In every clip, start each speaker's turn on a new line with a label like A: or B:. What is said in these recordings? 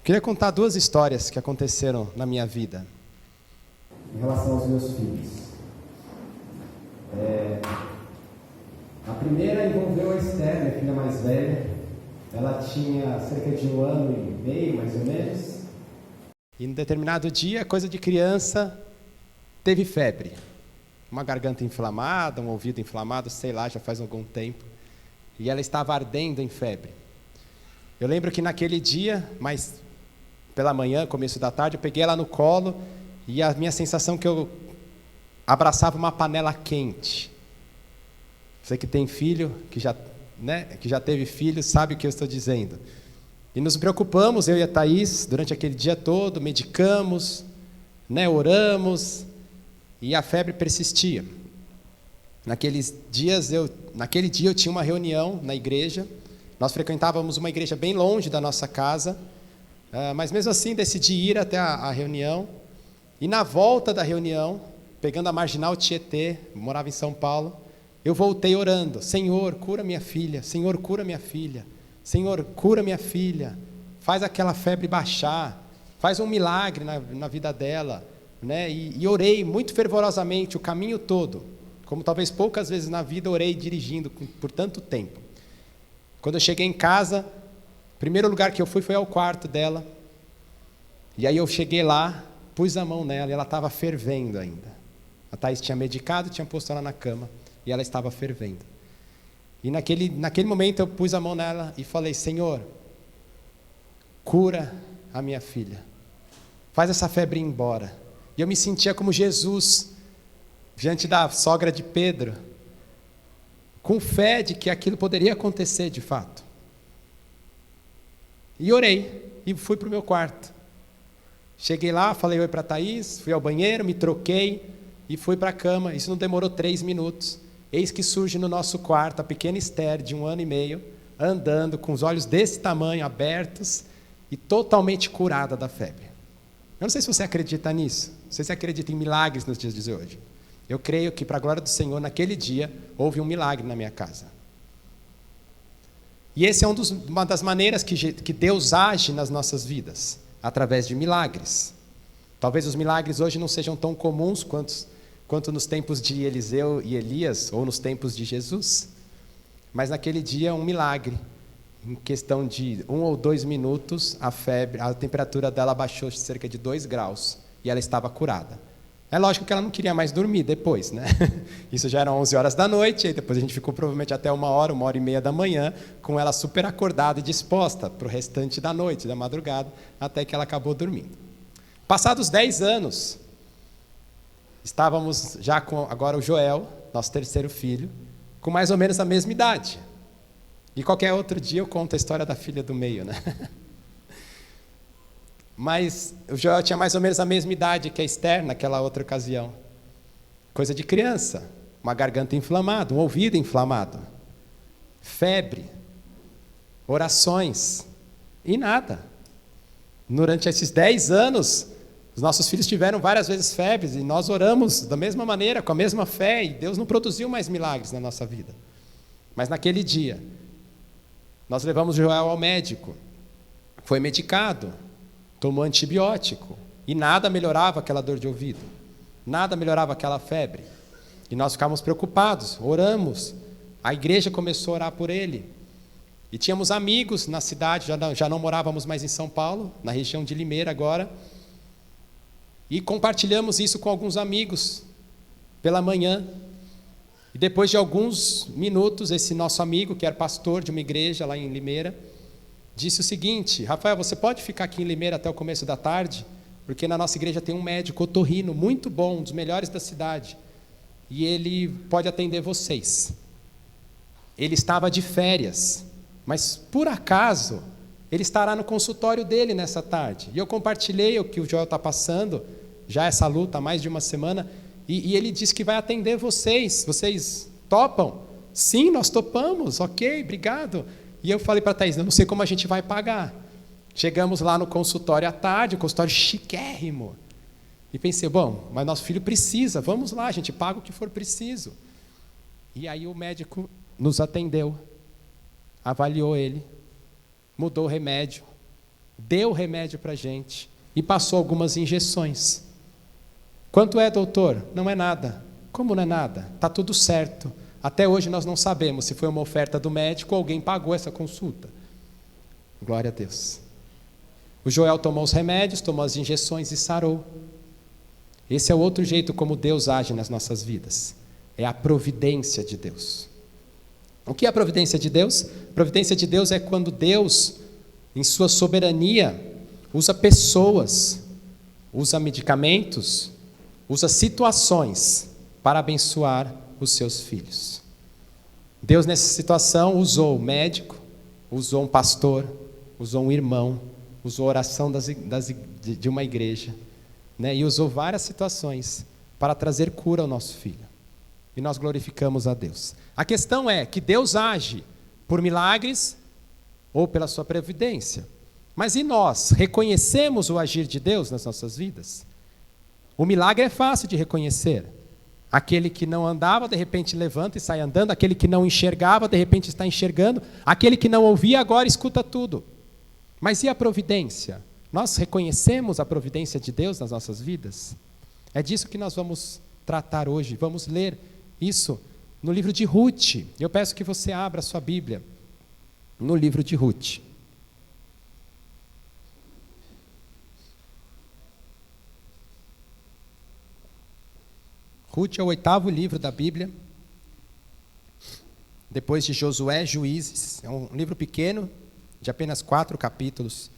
A: Queria contar duas histórias que aconteceram na minha vida.
B: Em relação aos meus filhos. A primeira envolveu a Esther, minha filha mais velha. Ela tinha cerca de 1 ano e meio, mais ou menos.
A: E em determinado dia, coisa de criança, teve febre. Uma garganta inflamada, um ouvido inflamado, sei lá, já faz algum tempo. E ela estava ardendo em febre. Eu lembro que naquele dia, mas pela manhã, começo da tarde, eu peguei ela no colo e a minha sensação é que eu abraçava uma panela quente. Você que tem filho, que já teve filho, sabe o que eu estou dizendo. E nos preocupamos, eu e a Thaís, durante aquele dia todo, medicamos, oramos, e a febre persistia. Naquele dia eu tinha uma reunião na igreja. Nós frequentávamos uma igreja bem longe da nossa casa, mas mesmo assim decidi ir até a reunião. E na volta da reunião, pegando a Marginal Tietê, morava em São Paulo, eu voltei orando: Senhor, cura minha filha, Senhor, cura minha filha, Senhor, cura minha filha, faz aquela febre baixar, faz um milagre na vida dela. E orei muito fervorosamente o caminho todo, como talvez poucas vezes na vida orei dirigindo por tanto tempo. Quando eu cheguei em casa, o primeiro lugar que eu fui foi ao quarto dela, e aí eu cheguei lá, pus a mão nela e ela estava fervendo ainda. A Thaís tinha medicado, tinha posto ela na cama, e ela estava fervendo. E naquele momento eu pus a mão nela e falei: Senhor, cura a minha filha, faz essa febre ir embora. E eu me sentia como Jesus, diante da sogra de Pedro, com fé de que aquilo poderia acontecer de fato. E orei, e fui para o meu quarto. Cheguei lá, falei oi para a Thaís, fui ao banheiro, me troquei e fui para a cama. Isso não demorou 3 minutos. Eis que surge no nosso quarto a pequena Esther, de 1 ano e meio, andando com os olhos desse tamanho, abertos, e totalmente curada da febre. Eu não sei se você acredita nisso, não sei se você acredita em milagres nos dias de hoje. Eu creio que, para a glória do Senhor, naquele dia, houve um milagre na minha casa. E esse é uma das maneiras que Deus age nas nossas vidas, através de milagres. Talvez os milagres hoje não sejam tão comuns quanto nos tempos de Eliseu e Elias, ou nos tempos de Jesus. Mas naquele dia, um milagre. Em questão de 1 ou 2 minutos, a temperatura dela baixou cerca de 2 graus, e ela estava curada. É lógico que ela não queria mais dormir depois, Isso já eram 11 horas da noite, e depois a gente ficou provavelmente até 1 hora, 1h30 da manhã, com ela super acordada e disposta para o restante da noite, da madrugada, até que ela acabou dormindo. Passados 10 anos, estávamos já com agora o Joel, nosso 3º filho, com mais ou menos a mesma idade. E qualquer outro dia eu conto a história da filha do meio, Mas o Joel tinha mais ou menos a mesma idade que a Esther naquela outra ocasião. Coisa de criança, uma garganta inflamada, um ouvido inflamado, febre, orações e nada. Durante esses 10 anos, os nossos filhos tiveram várias vezes febres e nós oramos da mesma maneira, com a mesma fé, e Deus não produziu mais milagres na nossa vida. Mas naquele dia, nós levamos o Joel ao médico, foi medicado, tomou antibiótico, e nada melhorava aquela dor de ouvido, nada melhorava aquela febre. E nós ficávamos preocupados, oramos, a igreja começou a orar por ele. E tínhamos amigos na cidade, já não morávamos mais em São Paulo, na região de Limeira agora, e compartilhamos isso com alguns amigos pela manhã. E depois de alguns minutos, esse nosso amigo, que era pastor de uma igreja lá em Limeira, disse o seguinte: Rafael, você pode ficar aqui em Limeira até o começo da tarde? Porque na nossa igreja tem um médico otorrino muito bom, um dos melhores da cidade, e ele pode atender vocês. Ele estava de férias, mas por acaso ele estará no consultório dele nessa tarde. E eu compartilhei o que o Joel está passando, já essa luta há mais de 1 semana, e ele disse que vai atender vocês. Vocês topam? Sim, nós topamos, ok, obrigado. E eu falei para a Thaís: eu não sei como a gente vai pagar. Chegamos lá no consultório à tarde, um consultório chiquérrimo. E pensei: bom, mas nosso filho precisa, vamos lá, a gente paga o que for preciso. E aí o médico nos atendeu, avaliou ele, mudou o remédio, deu remédio para a gente e passou algumas injeções. Quanto é, doutor? Não é nada. Como não é nada? Está tudo certo. Até hoje nós não sabemos se foi uma oferta do médico ou alguém pagou essa consulta. Glória a Deus. O Joel tomou os remédios, tomou as injeções e sarou. Esse é o outro jeito como Deus age nas nossas vidas. É a providência de Deus. O que é a providência de Deus? A providência de Deus é quando Deus, em sua soberania, usa pessoas, usa medicamentos, usa situações para abençoar os seus filhos. Deus, nessa situação, usou o médico, usou um pastor, usou um irmão, usou a oração de uma igreja, né? E usou várias situações para trazer cura ao nosso filho. E nós glorificamos a Deus. A questão é que Deus age por milagres ou pela sua providência. Mas e nós? Reconhecemos o agir de Deus nas nossas vidas? O milagre é fácil de reconhecer. Aquele que não andava, de repente levanta e sai andando. Aquele que não enxergava, de repente está enxergando. Aquele que não ouvia, agora escuta tudo. Mas e a providência? Nós reconhecemos a providência de Deus nas nossas vidas? É disso que nós vamos tratar hoje. Vamos ler isso no livro de Ruth. Eu peço que você abra a sua Bíblia no livro de Ruth. Ruth é o 8º livro da Bíblia, depois de Josué, Juízes. É um livro pequeno, de apenas 4 capítulos.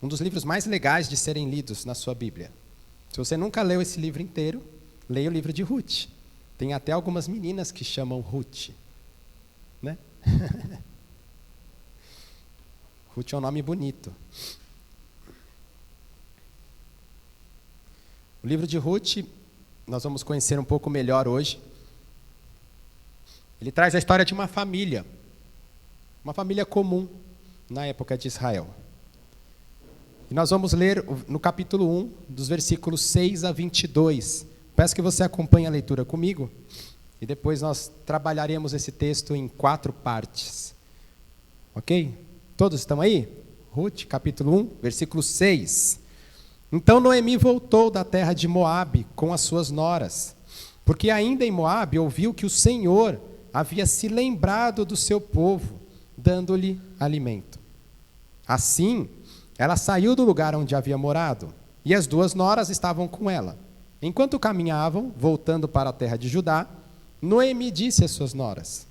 A: Um dos livros mais legais de serem lidos na sua Bíblia. Se você nunca leu esse livro inteiro, leia o livro de Ruth. Tem até algumas meninas que chamam Ruth, né? Ruth é um nome bonito. O livro de Ruth, nós vamos conhecer um pouco melhor hoje. Ele traz a história de uma família comum na época de Israel. E nós vamos ler no capítulo 1, dos versículos 6 a 22. Peço que você acompanhe a leitura comigo, e depois nós trabalharemos esse texto em 4 partes. Ok? Todos estão aí? Ruth, capítulo 1, versículo 6. Então Noemi voltou da terra de Moabe com as suas noras, porque ainda em Moabe ouviu que o Senhor havia se lembrado do seu povo, dando-lhe alimento. Assim, ela saiu do lugar onde havia morado, e as 2 noras estavam com ela. Enquanto caminhavam, voltando para a terra de Judá, Noemi disse às suas noras: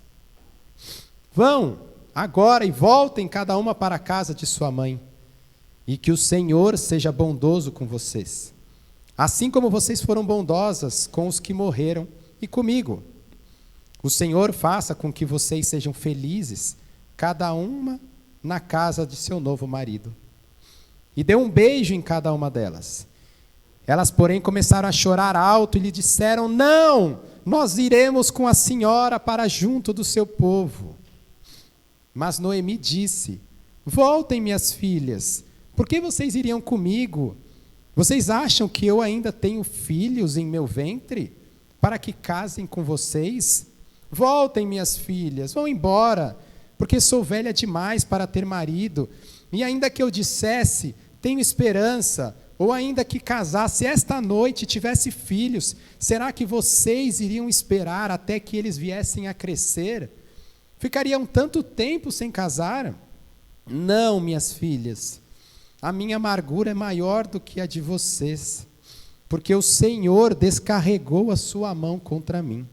A: Vão agora e voltem cada uma para a casa de sua mãe, e que o Senhor seja bondoso com vocês, assim como vocês foram bondosas com os que morreram e comigo. O Senhor faça com que vocês sejam felizes, cada uma na casa de seu novo marido. E deu um beijo em cada uma delas. Elas, porém, começaram a chorar alto e lhe disseram: Não, nós iremos com a senhora para junto do seu povo. Mas Noemi disse: Voltem, minhas filhas, por que vocês iriam comigo? Vocês acham que eu ainda tenho filhos em meu ventre, para que casem com vocês? Voltem, minhas filhas, vão embora, porque sou velha demais para ter marido, e ainda que eu dissesse, tenho esperança, ou ainda que casasse esta noite e tivesse filhos, será que vocês iriam esperar até que eles viessem a crescer? Ficariam tanto tempo sem casar? Não, minhas filhas, a minha amargura é maior do que a de vocês, porque o Senhor descarregou a sua mão contra mim.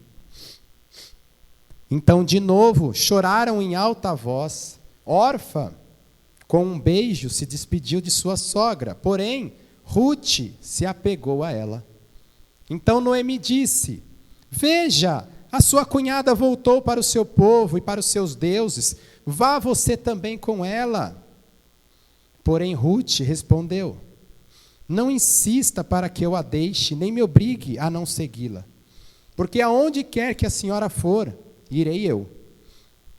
A: Então, de novo, choraram em alta voz. Orfa, com um beijo, se despediu de sua sogra, porém, Ruth se apegou a ela. Então Noemi disse: Veja, a sua cunhada voltou para o seu povo e para os seus deuses, vá você também com ela. Porém Ruth respondeu: Não insista para que eu a deixe, nem me obrigue a não segui-la. Porque aonde quer que a senhora for, irei eu.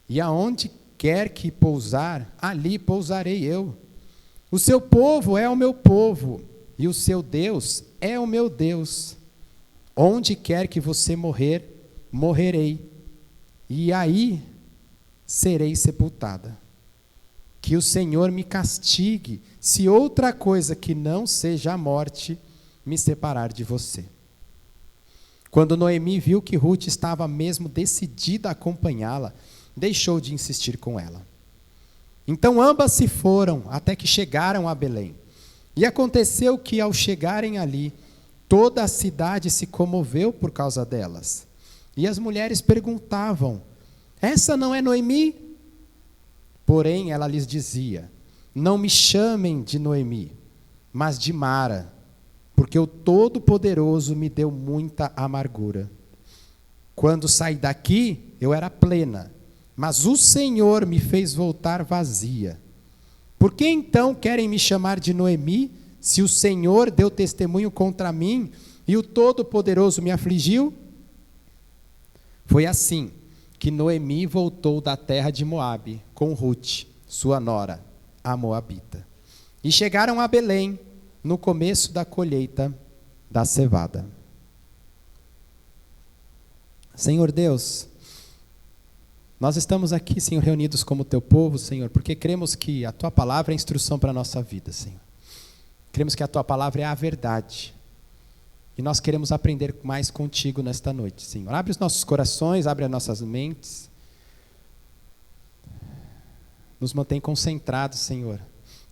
A: E aonde quer que pousar, ali pousarei eu. O seu povo é o meu povo, e o seu Deus é o meu Deus. Onde quer que você morrer, morrerei. E aí serei sepultada. que o Senhor me castigue, se outra coisa que não seja a morte me separar de você. Quando Noemi viu que Ruth estava mesmo decidida a acompanhá-la, deixou de insistir com ela. Então ambas se foram até que chegaram a Belém. E aconteceu que, ao chegarem ali, toda a cidade se comoveu por causa delas. E as mulheres perguntavam: essa não é Noemi? Porém, ela lhes dizia: não me chamem de Noemi, mas de Mara, porque o Todo-Poderoso me deu muita amargura. Quando saí daqui, eu era plena, mas o Senhor me fez voltar vazia. Por que então querem me chamar de Noemi, se o Senhor deu testemunho contra mim e o Todo-Poderoso me afligiu? Foi assim que Noemi voltou da terra de Moabe com Ruth, sua nora, a moabita. E chegaram a Belém no começo da colheita da cevada. Senhor Deus, nós estamos aqui, Senhor, reunidos como teu povo, Senhor, porque cremos que a tua palavra é instrução para a nossa vida, Senhor. Cremos que a tua palavra é a verdade. E nós queremos aprender mais contigo nesta noite, Senhor. Abre os nossos corações, abre as nossas mentes. Nos mantém concentrados, Senhor,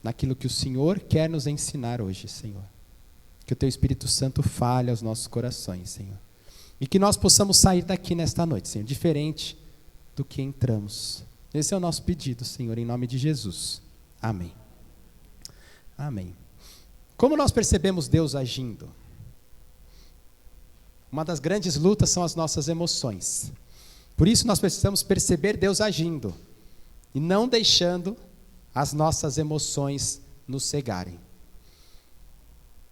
A: naquilo que o Senhor quer nos ensinar hoje, Senhor. Que o teu Espírito Santo fale aos nossos corações, Senhor. E que nós possamos sair daqui nesta noite, Senhor, diferente do que entramos. Esse é o nosso pedido, Senhor, em nome de Jesus. Amém. Amém. Como nós percebemos Deus agindo? Uma das grandes lutas são as nossas emoções. Por isso nós precisamos perceber Deus agindo e não deixando as nossas emoções nos cegarem.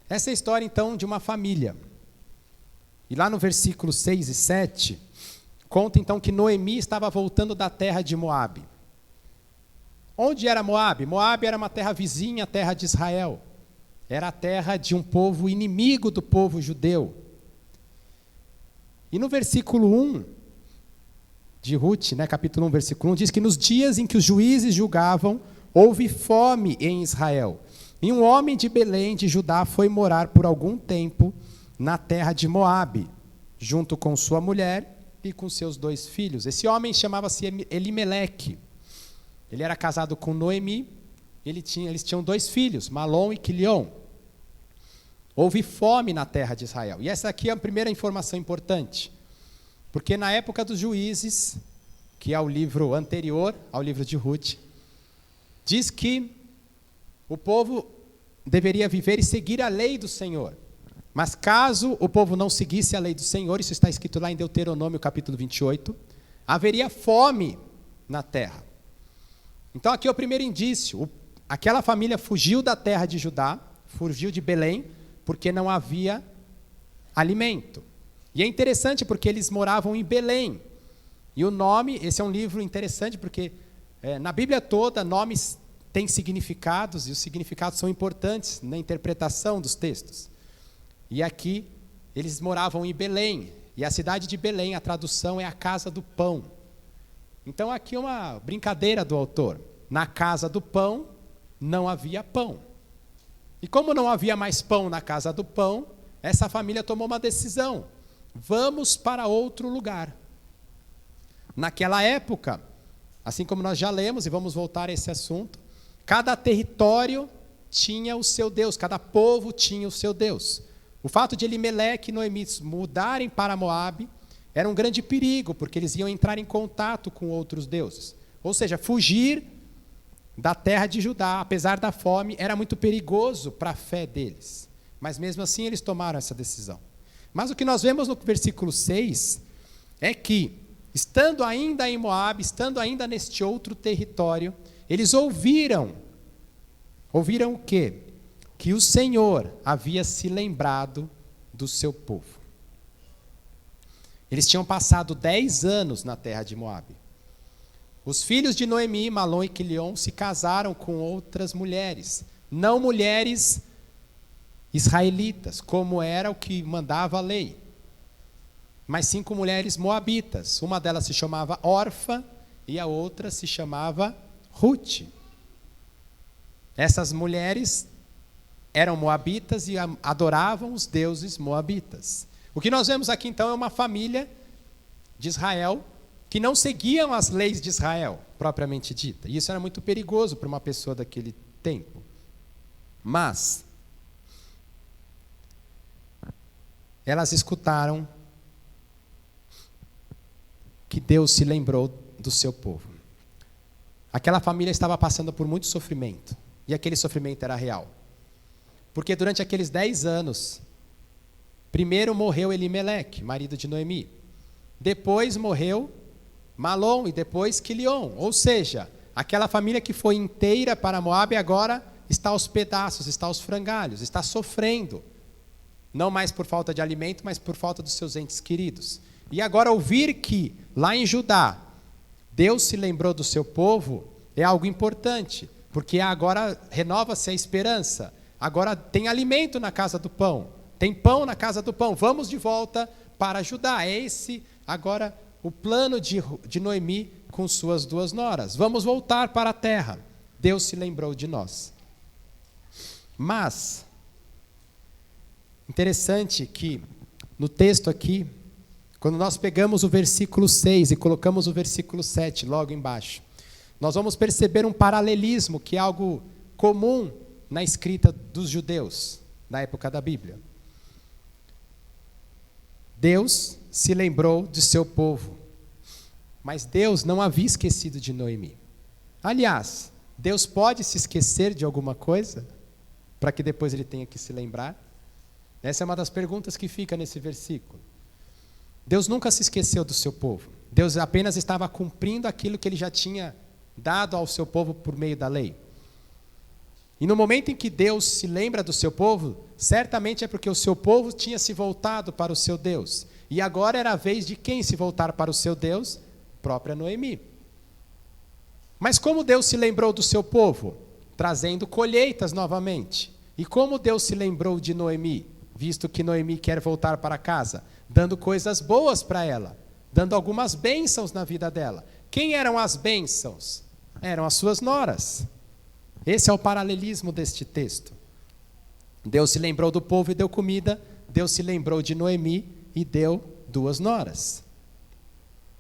A: Essa é a história, então, de uma família. E lá no versículo 6 e 7, conta, então, que Noemi estava voltando da terra de Moabe. Onde era Moabe? Moabe era uma terra vizinha à terra de Israel. Era a terra de um povo inimigo do povo judeu. E no versículo 1 de Ruth, capítulo 1, versículo 1, diz que nos dias em que os juízes julgavam, houve fome em Israel. E um homem de Belém, de Judá, foi morar por algum tempo na terra de Moabe, junto com sua mulher e com seus 2 filhos. Esse homem chamava-se Elimeleque. Ele era casado com Noemi, eles tinham 2 filhos, Malom e Quilion. Houve fome na terra de Israel. E essa aqui é a primeira informação importante. Porque na época dos juízes, que é o livro anterior ao livro de Ruth, diz que o povo deveria viver e seguir a lei do Senhor. Mas caso o povo não seguisse a lei do Senhor, isso está escrito lá em Deuteronômio capítulo 28, haveria fome na terra. Então aqui é o primeiro indício. Aquela família fugiu da terra de Judá, fugiu de Belém, porque não havia alimento. E é interessante porque eles moravam em Belém. E o nome, esse é um livro interessante porque na Bíblia toda, nomes têm significados e os significados são importantes na interpretação dos textos. E aqui, eles moravam em Belém. E a cidade de Belém, a tradução é a casa do pão. Então aqui é uma brincadeira do autor. Na casa do pão, não havia pão. E como não havia mais pão na casa do pão, essa família tomou uma decisão. Vamos para outro lugar. Naquela época, assim como nós já lemos, e vamos voltar a esse assunto, cada território tinha o seu Deus, cada povo tinha o seu Deus. O fato de Elimeleque e Noemi mudarem para Moabe era um grande perigo, porque eles iam entrar em contato com outros deuses. Ou seja, fugir da terra de Judá, apesar da fome, era muito perigoso para a fé deles. Mas mesmo assim eles tomaram essa decisão. Mas o que nós vemos no versículo 6 é que, estando ainda em Moabe, estando ainda neste outro território, eles ouviram o quê? Que o Senhor havia se lembrado do seu povo. Eles tinham passado 10 anos na terra de Moabe. Os filhos de Noemi, Malom e Quilion, se casaram com outras mulheres, não mulheres israelitas, como era o que mandava a lei, mas 5 mulheres moabitas. Uma delas se chamava Orfa e a outra se chamava Ruth. Essas mulheres eram moabitas e adoravam os deuses moabitas. O que nós vemos aqui então é uma família de Israel que não seguiam as leis de Israel, propriamente dita. E isso era muito perigoso para uma pessoa daquele tempo. Mas elas escutaram que Deus se lembrou do seu povo. Aquela família estava passando por muito sofrimento, e aquele sofrimento era real. Porque durante aqueles 10 anos, primeiro morreu Elimeleque, marido de Noemi. Depois morreu Malom e depois Quilion. Ou seja, aquela família que foi inteira para Moabe agora está aos pedaços, está aos frangalhos, está sofrendo. Não mais por falta de alimento, mas por falta dos seus entes queridos. E agora ouvir que, lá em Judá, Deus se lembrou do seu povo, é algo importante, porque agora renova-se a esperança. Agora tem alimento na casa do pão, tem pão na casa do pão, vamos de volta para Judá. É esse agora o plano de Noemi com suas 2 noras. Vamos voltar para a terra. Deus se lembrou de nós. Mas, interessante que no texto aqui, quando nós pegamos o versículo 6 e colocamos o versículo 7 logo embaixo, nós vamos perceber um paralelismo que é algo comum na escrita dos judeus, na época da Bíblia. Deus se lembrou de seu povo, mas Deus não havia esquecido de Noemi. Aliás, Deus pode se esquecer de alguma coisa para que depois ele tenha que se lembrar? Essa é uma das perguntas que fica nesse versículo. Deus nunca se esqueceu do seu povo. Deus apenas estava cumprindo aquilo que ele já tinha dado ao seu povo por meio da lei. E no momento em que Deus se lembra do seu povo, certamente é porque o seu povo tinha se voltado para o seu Deus. E agora era a vez de quem se voltar para o seu Deus? Própria Noemi. Mas como Deus se lembrou do seu povo? Trazendo colheitas novamente. E como Deus se lembrou de Noemi? Visto que Noemi quer voltar para casa, dando coisas boas para ela, dando algumas bênçãos na vida dela. Quem eram as bênçãos? Eram as suas noras. Esse é o paralelismo deste texto. Deus se lembrou do povo e deu comida, Deus se lembrou de Noemi e deu 2 noras.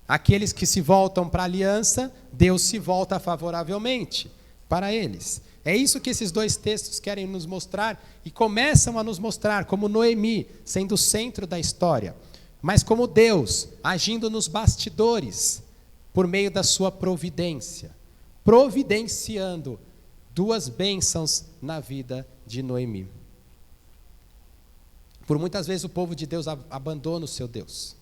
A: Aqueles que se voltam para a aliança, Deus se volta favoravelmente para eles. É isso que esses 2 textos querem nos mostrar e começam a nos mostrar como Noemi sendo o centro da história, mas como Deus agindo nos bastidores por meio da sua providência, providenciando 2 bênçãos na vida de Noemi. Por muitas vezes o povo de Deus abandona o seu Deus.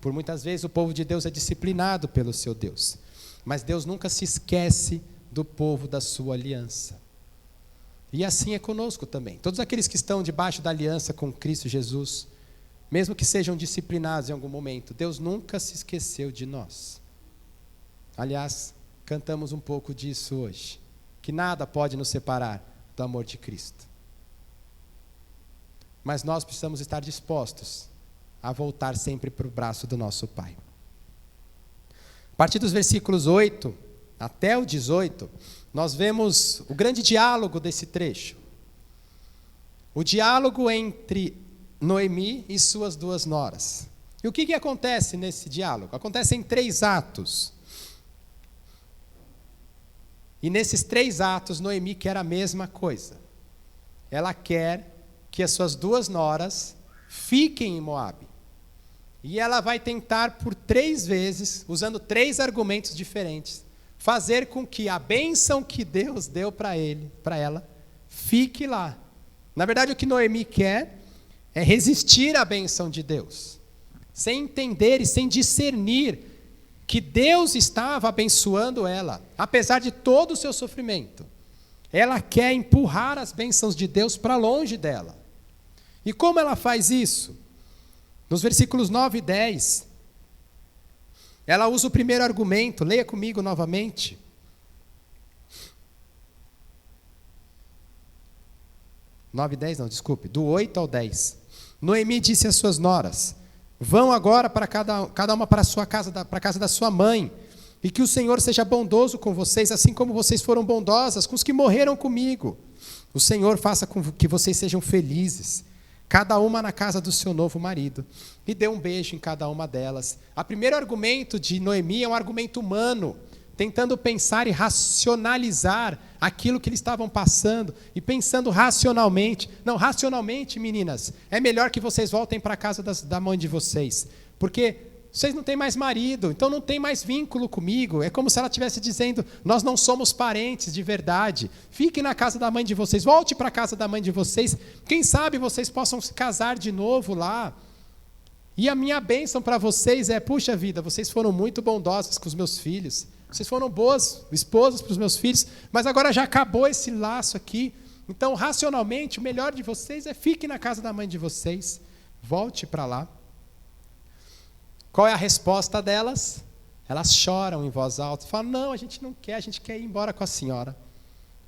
A: Por muitas vezes o povo de Deus é disciplinado pelo seu Deus. Mas Deus nunca se esquece do povo da sua aliança. E assim é conosco também. Todos aqueles que estão debaixo da aliança com Cristo Jesus, mesmo que sejam disciplinados em algum momento, Deus nunca se esqueceu de nós. Aliás, cantamos um pouco disso hoje. Que nada pode nos separar do amor de Cristo. Mas nós precisamos estar dispostos a voltar sempre para o braço do nosso Pai. A partir dos versículos 8 até o 18, nós vemos o grande diálogo desse trecho. O diálogo entre Noemi e suas 2 noras. E o que acontece nesse diálogo? Acontecem 3 atos. E nesses 3 atos, Noemi quer a mesma coisa. Ela quer que as suas 2 noras fiquem em Moabe. E ela vai tentar por 3 vezes, usando 3 argumentos diferentes, fazer com que a bênção que Deus deu para ela, fique lá. Na verdade, o que Noemi quer é resistir à bênção de Deus, sem entender e sem discernir que Deus estava abençoando ela, apesar de todo o seu sofrimento. Ela quer empurrar as bênçãos de Deus para longe dela. E como ela faz isso? Nos versículos 9 e 10, ela usa o primeiro argumento, leia comigo novamente. Do 8 ao 10. Noemi disse às suas noras: vão agora para cada uma para a sua casa, para a casa da sua mãe, E que o Senhor seja bondoso com vocês, assim como vocês foram bondosas com os que morreram comigo. O Senhor faça com que vocês sejam felizes, cada uma na casa do seu novo marido. E dê um beijo em cada uma delas. O primeiro argumento de Noemi é um argumento humano, tentando pensar e racionalizar aquilo que eles estavam passando, e pensando racionalmente. Não, racionalmente, meninas, é melhor que vocês voltem para a casa da mãe de vocês, porque vocês não têm mais marido, então não tem mais vínculo comigo. É como se ela estivesse dizendo, nós não somos parentes de verdade. Fiquem na casa da mãe de vocês, volte para a casa da mãe de vocês. Quem sabe vocês possam se casar de novo lá. E a minha bênção para vocês é, puxa vida, vocês foram muito bondosas com os meus filhos. Vocês foram boas esposas para os meus filhos, mas agora já acabou esse laço aqui. Então, racionalmente, o melhor de vocês é fiquem na casa da mãe de vocês. Volte para lá. Qual é a resposta delas? Elas choram em voz alta, falam, não, a gente não quer, a gente quer ir embora com a senhora.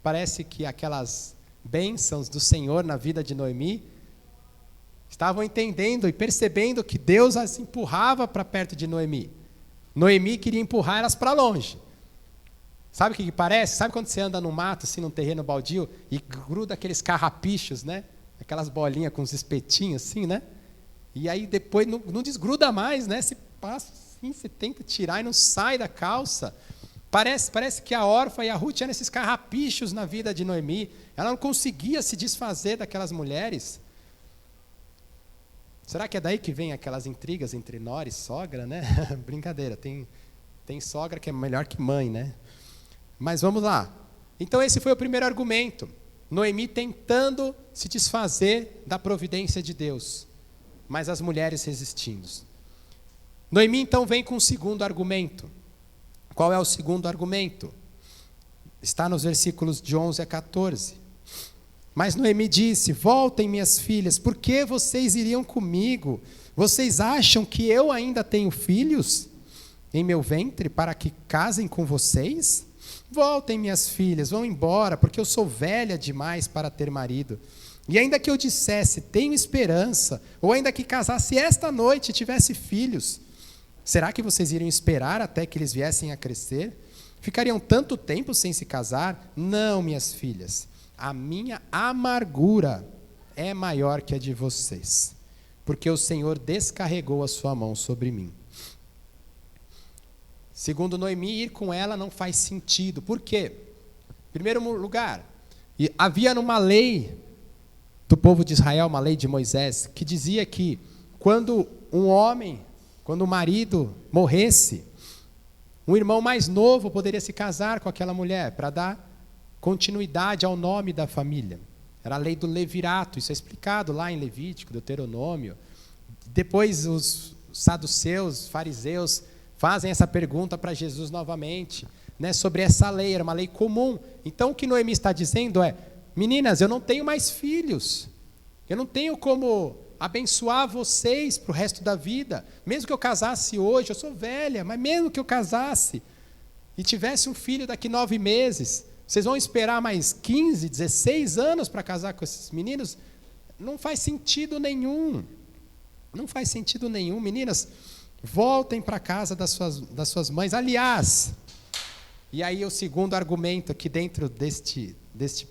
A: Parece que aquelas bênçãos do Senhor na vida de Noemi estavam entendendo e percebendo que Deus as empurrava para perto de Noemi. Noemi queria empurrar elas para longe. Sabe o que parece? Sabe quando você anda no mato, assim, num terreno baldio, e gruda aqueles carrapichos, né? Aquelas bolinhas com os espetinhos, assim, né? E aí depois não desgruda mais, né? Você passa assim, você tenta tirar e não sai da calça. Parece que a Orfa e a Ruth eram esses carrapichos na vida de Noemi. Ela não conseguia se desfazer daquelas mulheres. Será que é daí que vem aquelas intrigas entre nora e sogra, né? Brincadeira, tem sogra que é melhor que mãe, né? Mas vamos lá. Então esse foi o primeiro argumento. Noemi tentando se desfazer da providência de Deus, mas as mulheres resistindo. Noemi então vem com o segundo argumento. Qual é o segundo argumento? Está nos versículos de 11 a 14. Mas Noemi disse, voltem minhas filhas, por que vocês iriam comigo? Vocês acham que eu ainda tenho filhos em meu ventre para que casem com vocês? Voltem minhas filhas, vão embora, porque eu sou velha demais para ter marido. E ainda que eu dissesse, tenho esperança, ou ainda que casasse esta noite e tivesse filhos, será que vocês iriam esperar até que eles viessem a crescer? Ficariam tanto tempo sem se casar? Não, minhas filhas. A minha amargura é maior que a de vocês, porque o Senhor descarregou a sua mão sobre mim. Segundo Noemi, ir com ela não faz sentido. Por quê? Em primeiro lugar, havia numa lei do povo de Israel, uma lei de Moisés, que dizia que quando o marido morresse, um irmão mais novo poderia se casar com aquela mulher para dar continuidade ao nome da família. Era a lei do levirato, isso é explicado lá em Levítico, Deuteronômio. Depois os saduceus, fariseus, fazem essa pergunta para Jesus novamente, né, sobre essa lei, era uma lei comum. Então o que Noemi está dizendo é, meninas, eu não tenho mais filhos, eu não tenho como abençoar vocês para o resto da vida, mesmo que eu casasse hoje, eu sou velha, mas mesmo que eu casasse e tivesse um filho daqui 9 meses, vocês vão esperar mais 15, 16 anos para casar com esses meninos? Não faz sentido nenhum. Não faz sentido nenhum. Meninas, voltem para a casa das suas mães. Aliás, e aí o segundo argumento aqui dentro deste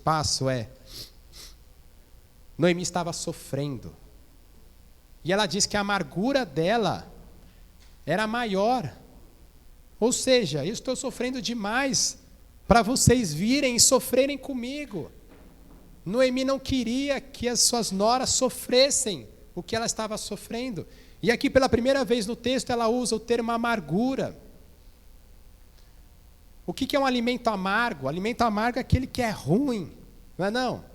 A: passo é, Noemi estava sofrendo. E ela diz que a amargura dela era maior. Ou seja, eu estou sofrendo demais para vocês virem e sofrerem comigo. Noemi não queria que as suas noras sofressem o que ela estava sofrendo. E aqui pela primeira vez no texto ela usa o termo amargura. O que é um alimento amargo? O alimento amargo é aquele que é ruim, não é não?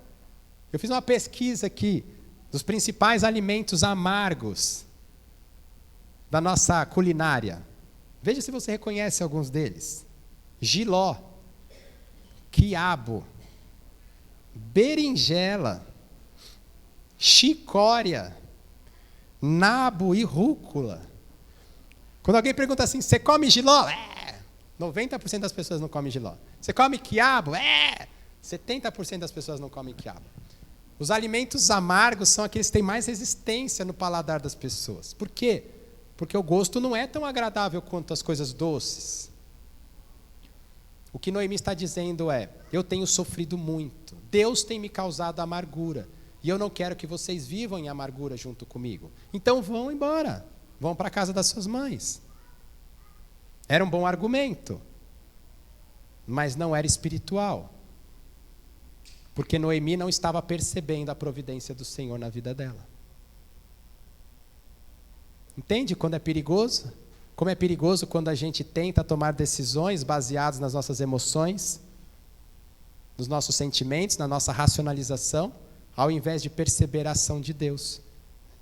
A: Eu fiz uma pesquisa aqui dos principais alimentos amargos da nossa culinária. Veja se você reconhece alguns deles. Jiló, quiabo, berinjela, chicória, nabo e rúcula. Quando alguém pergunta assim, você come jiló? 90% das pessoas não comem jiló. Você come quiabo? 70% das pessoas não comem quiabo. Os alimentos amargos são aqueles que têm mais resistência no paladar das pessoas. Por quê? Porque o gosto não é tão agradável quanto as coisas doces. O que Noemi está dizendo é: eu tenho sofrido muito, Deus tem me causado amargura, e eu não quero que vocês vivam em amargura junto comigo. Então vão embora, vão para a casa das suas mães. Era um bom argumento, mas não era espiritual. Porque Noemi não estava percebendo a providência do Senhor na vida dela. Entende quando é perigoso? Como é perigoso quando a gente tenta tomar decisões baseadas nas nossas emoções, nos nossos sentimentos, na nossa racionalização, ao invés de perceber a ação de Deus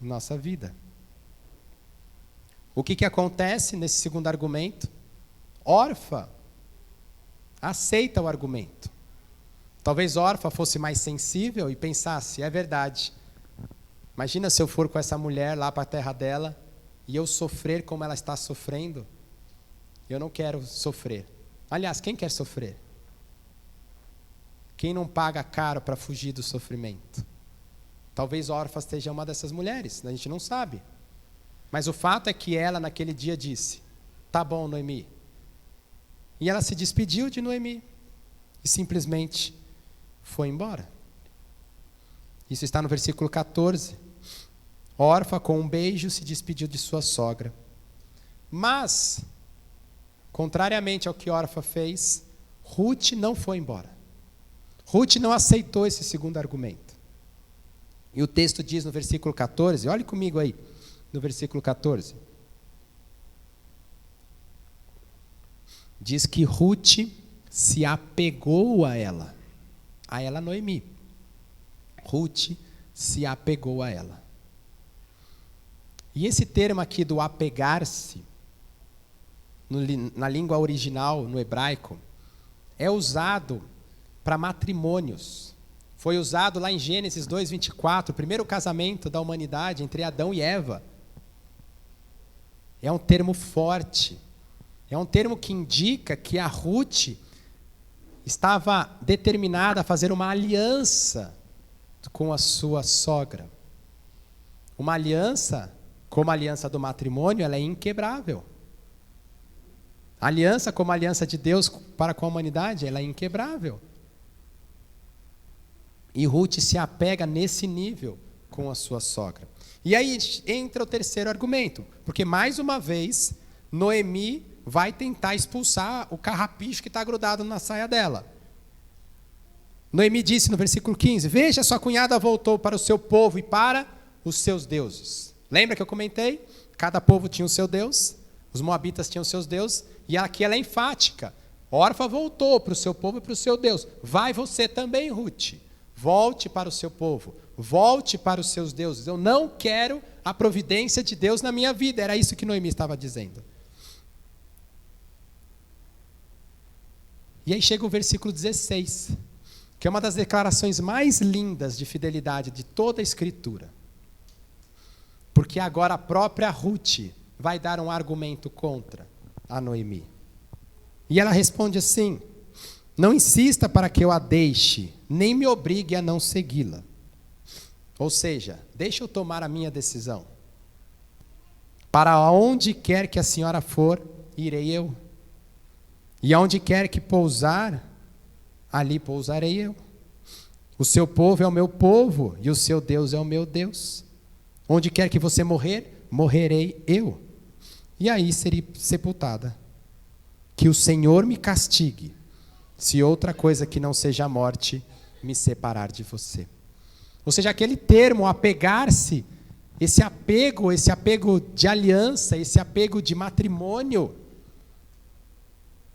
A: em nossa vida. O que acontece nesse segundo argumento? Orfa aceita o argumento. Talvez Orfa fosse mais sensível e pensasse: é verdade. Imagina se eu for com essa mulher lá para a terra dela e eu sofrer como ela está sofrendo. Eu não quero sofrer. Aliás, quem quer sofrer? Quem não paga caro para fugir do sofrimento? Talvez Orfa seja uma dessas mulheres, a gente não sabe. Mas o fato é que ela naquele dia disse: tá bom, Noemi. E ela se despediu de Noemi e simplesmente foi embora. Isso está no versículo 14. Orfa, com um beijo, se despediu de sua sogra. Mas, contrariamente ao que Orfa fez, Ruth não foi embora. Ruth não aceitou esse segundo argumento. E o texto diz no versículo 14, olhe comigo aí, no versículo 14. Diz que Ruth se apegou a ela Noemi. Ruth se apegou a ela. E esse termo aqui do apegar-se, na língua original, no hebraico, é usado para matrimônios. Foi usado lá em Gênesis 2:24, o primeiro casamento da humanidade entre Adão e Eva. É um termo forte. É um termo que indica que a Ruth estava determinada a fazer uma aliança com a sua sogra. Uma aliança, como a aliança do matrimônio, ela é inquebrável. A aliança, como a aliança de Deus para com a humanidade, ela é inquebrável. E Ruth se apega nesse nível com a sua sogra. E aí entra o terceiro argumento, porque mais uma vez, Noemi vai tentar expulsar o carrapicho que está grudado na saia dela. Noemi disse no versículo 15, veja, sua cunhada voltou para o seu povo e para os seus deuses. Lembra que eu comentei? Cada povo tinha o seu Deus, os moabitas tinham os seus deuses, e aqui ela é enfática. Orfa voltou para o seu povo e para o seu Deus. Vai você também, Ruth. Volte para o seu povo, volte para os seus deuses. Eu não quero a providência de Deus na minha vida. Era isso que Noemi estava dizendo. E aí chega o versículo 16, que é uma das declarações mais lindas de fidelidade de toda a Escritura. Porque agora a própria Ruth vai dar um argumento contra a Noemi. E ela responde assim: não insista para que eu a deixe, nem me obrigue a não segui-la. Ou seja, deixa eu tomar a minha decisão. Para onde quer que a senhora for, irei eu. E aonde quer que pousar, ali pousarei eu. O seu povo é o meu povo, e o seu Deus é o meu Deus. Onde quer que você morrer, morrerei eu. E aí serei sepultada. Que o Senhor me castigue, se outra coisa que não seja a morte me separar de você. Ou seja, aquele termo, apegar-se, esse apego de aliança, esse apego de matrimônio,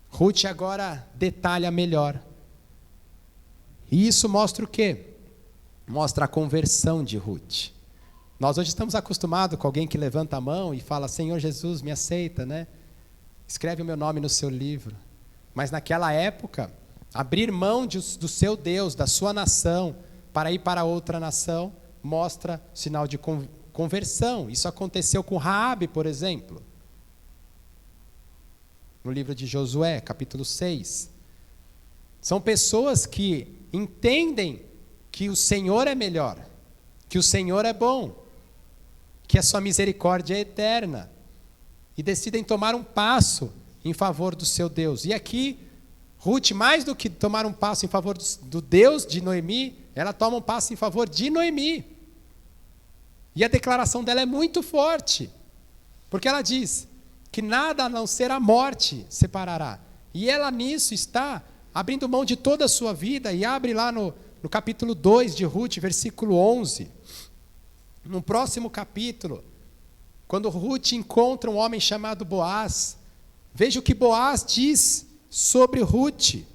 A: Ruth agora detalha melhor. E isso mostra o quê? Mostra a conversão de Ruth. Nós hoje estamos acostumados com alguém que levanta a mão e fala: Senhor Jesus, me aceita, né? Escreve o meu nome no seu livro. Mas naquela época, abrir mão do seu Deus, da sua nação, para ir para outra nação, mostra sinal de conversão. Isso aconteceu com Raabe, por exemplo. No livro de Josué, capítulo 6. São pessoas que entendem que o Senhor é melhor, que o Senhor é bom, que a sua misericórdia é eterna, e decidem tomar um passo em favor do seu Deus. E aqui, Ruth, mais do que tomar um passo em favor do Deus de Noemi, ela toma um passo em favor de Noemi. E a declaração dela é muito forte, porque ela diz que nada a não ser a morte separará. E ela nisso está abrindo mão de toda a sua vida, e abre lá no capítulo 2 de Ruth, versículo 11. No próximo capítulo, quando Ruth encontra um homem chamado Boaz, veja o que Boaz diz sobre Ruth.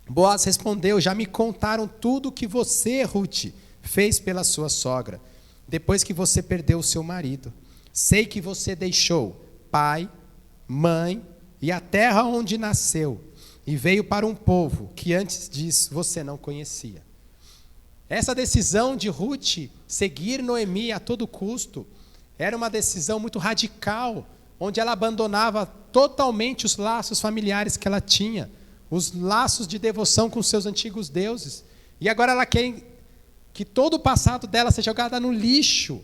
A: Boaz respondeu: já me contaram tudo o que você, Ruth, fez pela sua sogra, depois que você perdeu o seu marido. Sei que você deixou pai, mãe e a terra onde nasceu, e veio para um povo que antes disso você não conhecia. Essa decisão de Ruth seguir Noemi a todo custo era uma decisão muito radical, onde ela abandonava totalmente os laços familiares que ela tinha, os laços de devoção com seus antigos deuses. E agora ela quer que todo o passado dela seja jogado no lixo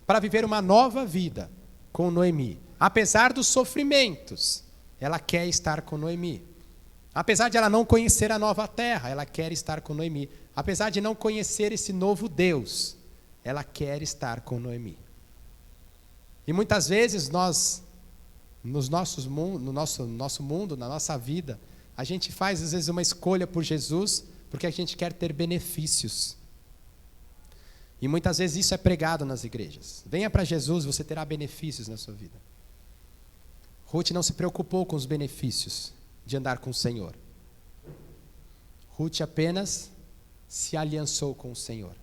A: para viver uma nova vida com Noemi. Apesar dos sofrimentos, ela quer estar com Noemi. Apesar de ela não conhecer a nova terra, ela quer estar com Noemi. Apesar de não conhecer esse novo Deus, ela quer estar com Noemi. E muitas vezes nós, no nosso mundo, na nossa vida, a gente faz às vezes uma escolha por Jesus porque a gente quer ter benefícios. E muitas vezes isso é pregado nas igrejas. Venha para Jesus, você terá benefícios na sua vida. Ruth não se preocupou com os benefícios de andar com o Senhor. Ruth apenas se aliançou com o Senhor.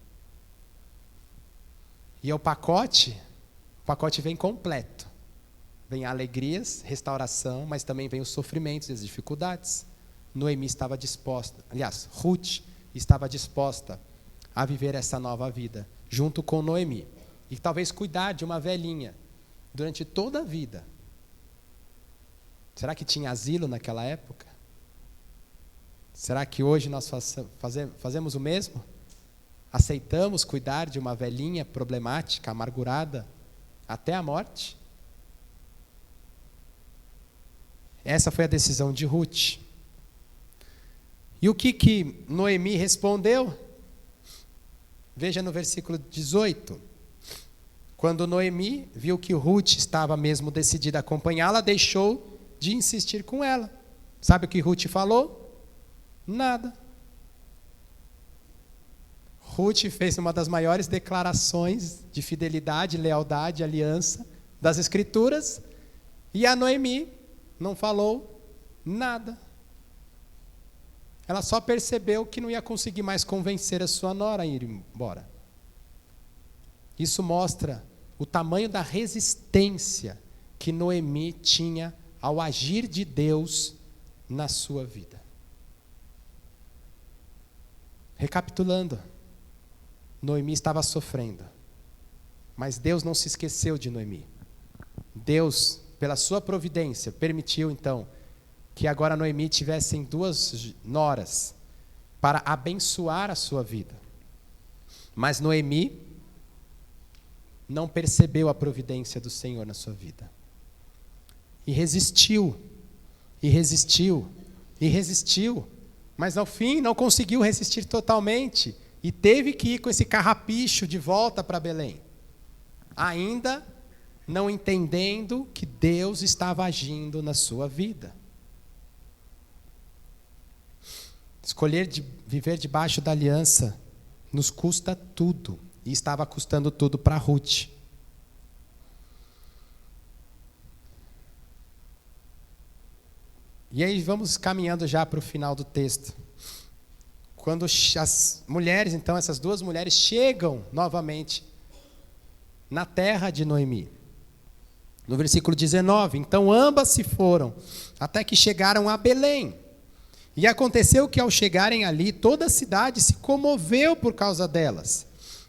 A: E o pacote vem completo. Vem alegrias, restauração, mas também vem os sofrimentos e as dificuldades. Noemi estava disposta, aliás, Ruth estava disposta a viver essa nova vida, junto com Noemi. E talvez cuidar de uma velhinha durante toda a vida. Será que tinha asilo naquela época? Será que hoje nós fazemos o mesmo? Aceitamos cuidar de uma velhinha problemática, amargurada, até a morte? Essa foi a decisão de Ruth. E o que Noemi respondeu? Veja no versículo 18. Quando Noemi viu que Ruth estava mesmo decidida a acompanhá-la, deixou de insistir com ela. Sabe o que Ruth falou? Nada. Ruth fez uma das maiores declarações de fidelidade, lealdade, aliança das Escrituras, e a Noemi não falou nada. Ela só percebeu que não ia conseguir mais convencer a sua nora a ir embora. Isso mostra o tamanho da resistência que Noemi tinha ao agir de Deus na sua vida. Recapitulando, Noemi estava sofrendo, mas Deus não se esqueceu de Noemi. Deus, pela sua providência, permitiu então que agora Noemi tivessem 2 noras para abençoar a sua vida. Mas Noemi não percebeu a providência do Senhor na sua vida. E resistiu, e resistiu, e resistiu. Mas ao fim não conseguiu resistir totalmente. E teve que ir com esse carrapicho de volta para Belém. Ainda não entendendo que Deus estava agindo na sua vida. Escolher viver debaixo da aliança nos custa tudo. E estava custando tudo para Ruth. E aí vamos caminhando já para o final do texto. Quando as mulheres, então, essas 2 mulheres chegam novamente na terra de Noemi. No versículo 19, então ambas se foram, até que chegaram a Belém. E aconteceu que ao chegarem ali, toda a cidade se comoveu por causa delas.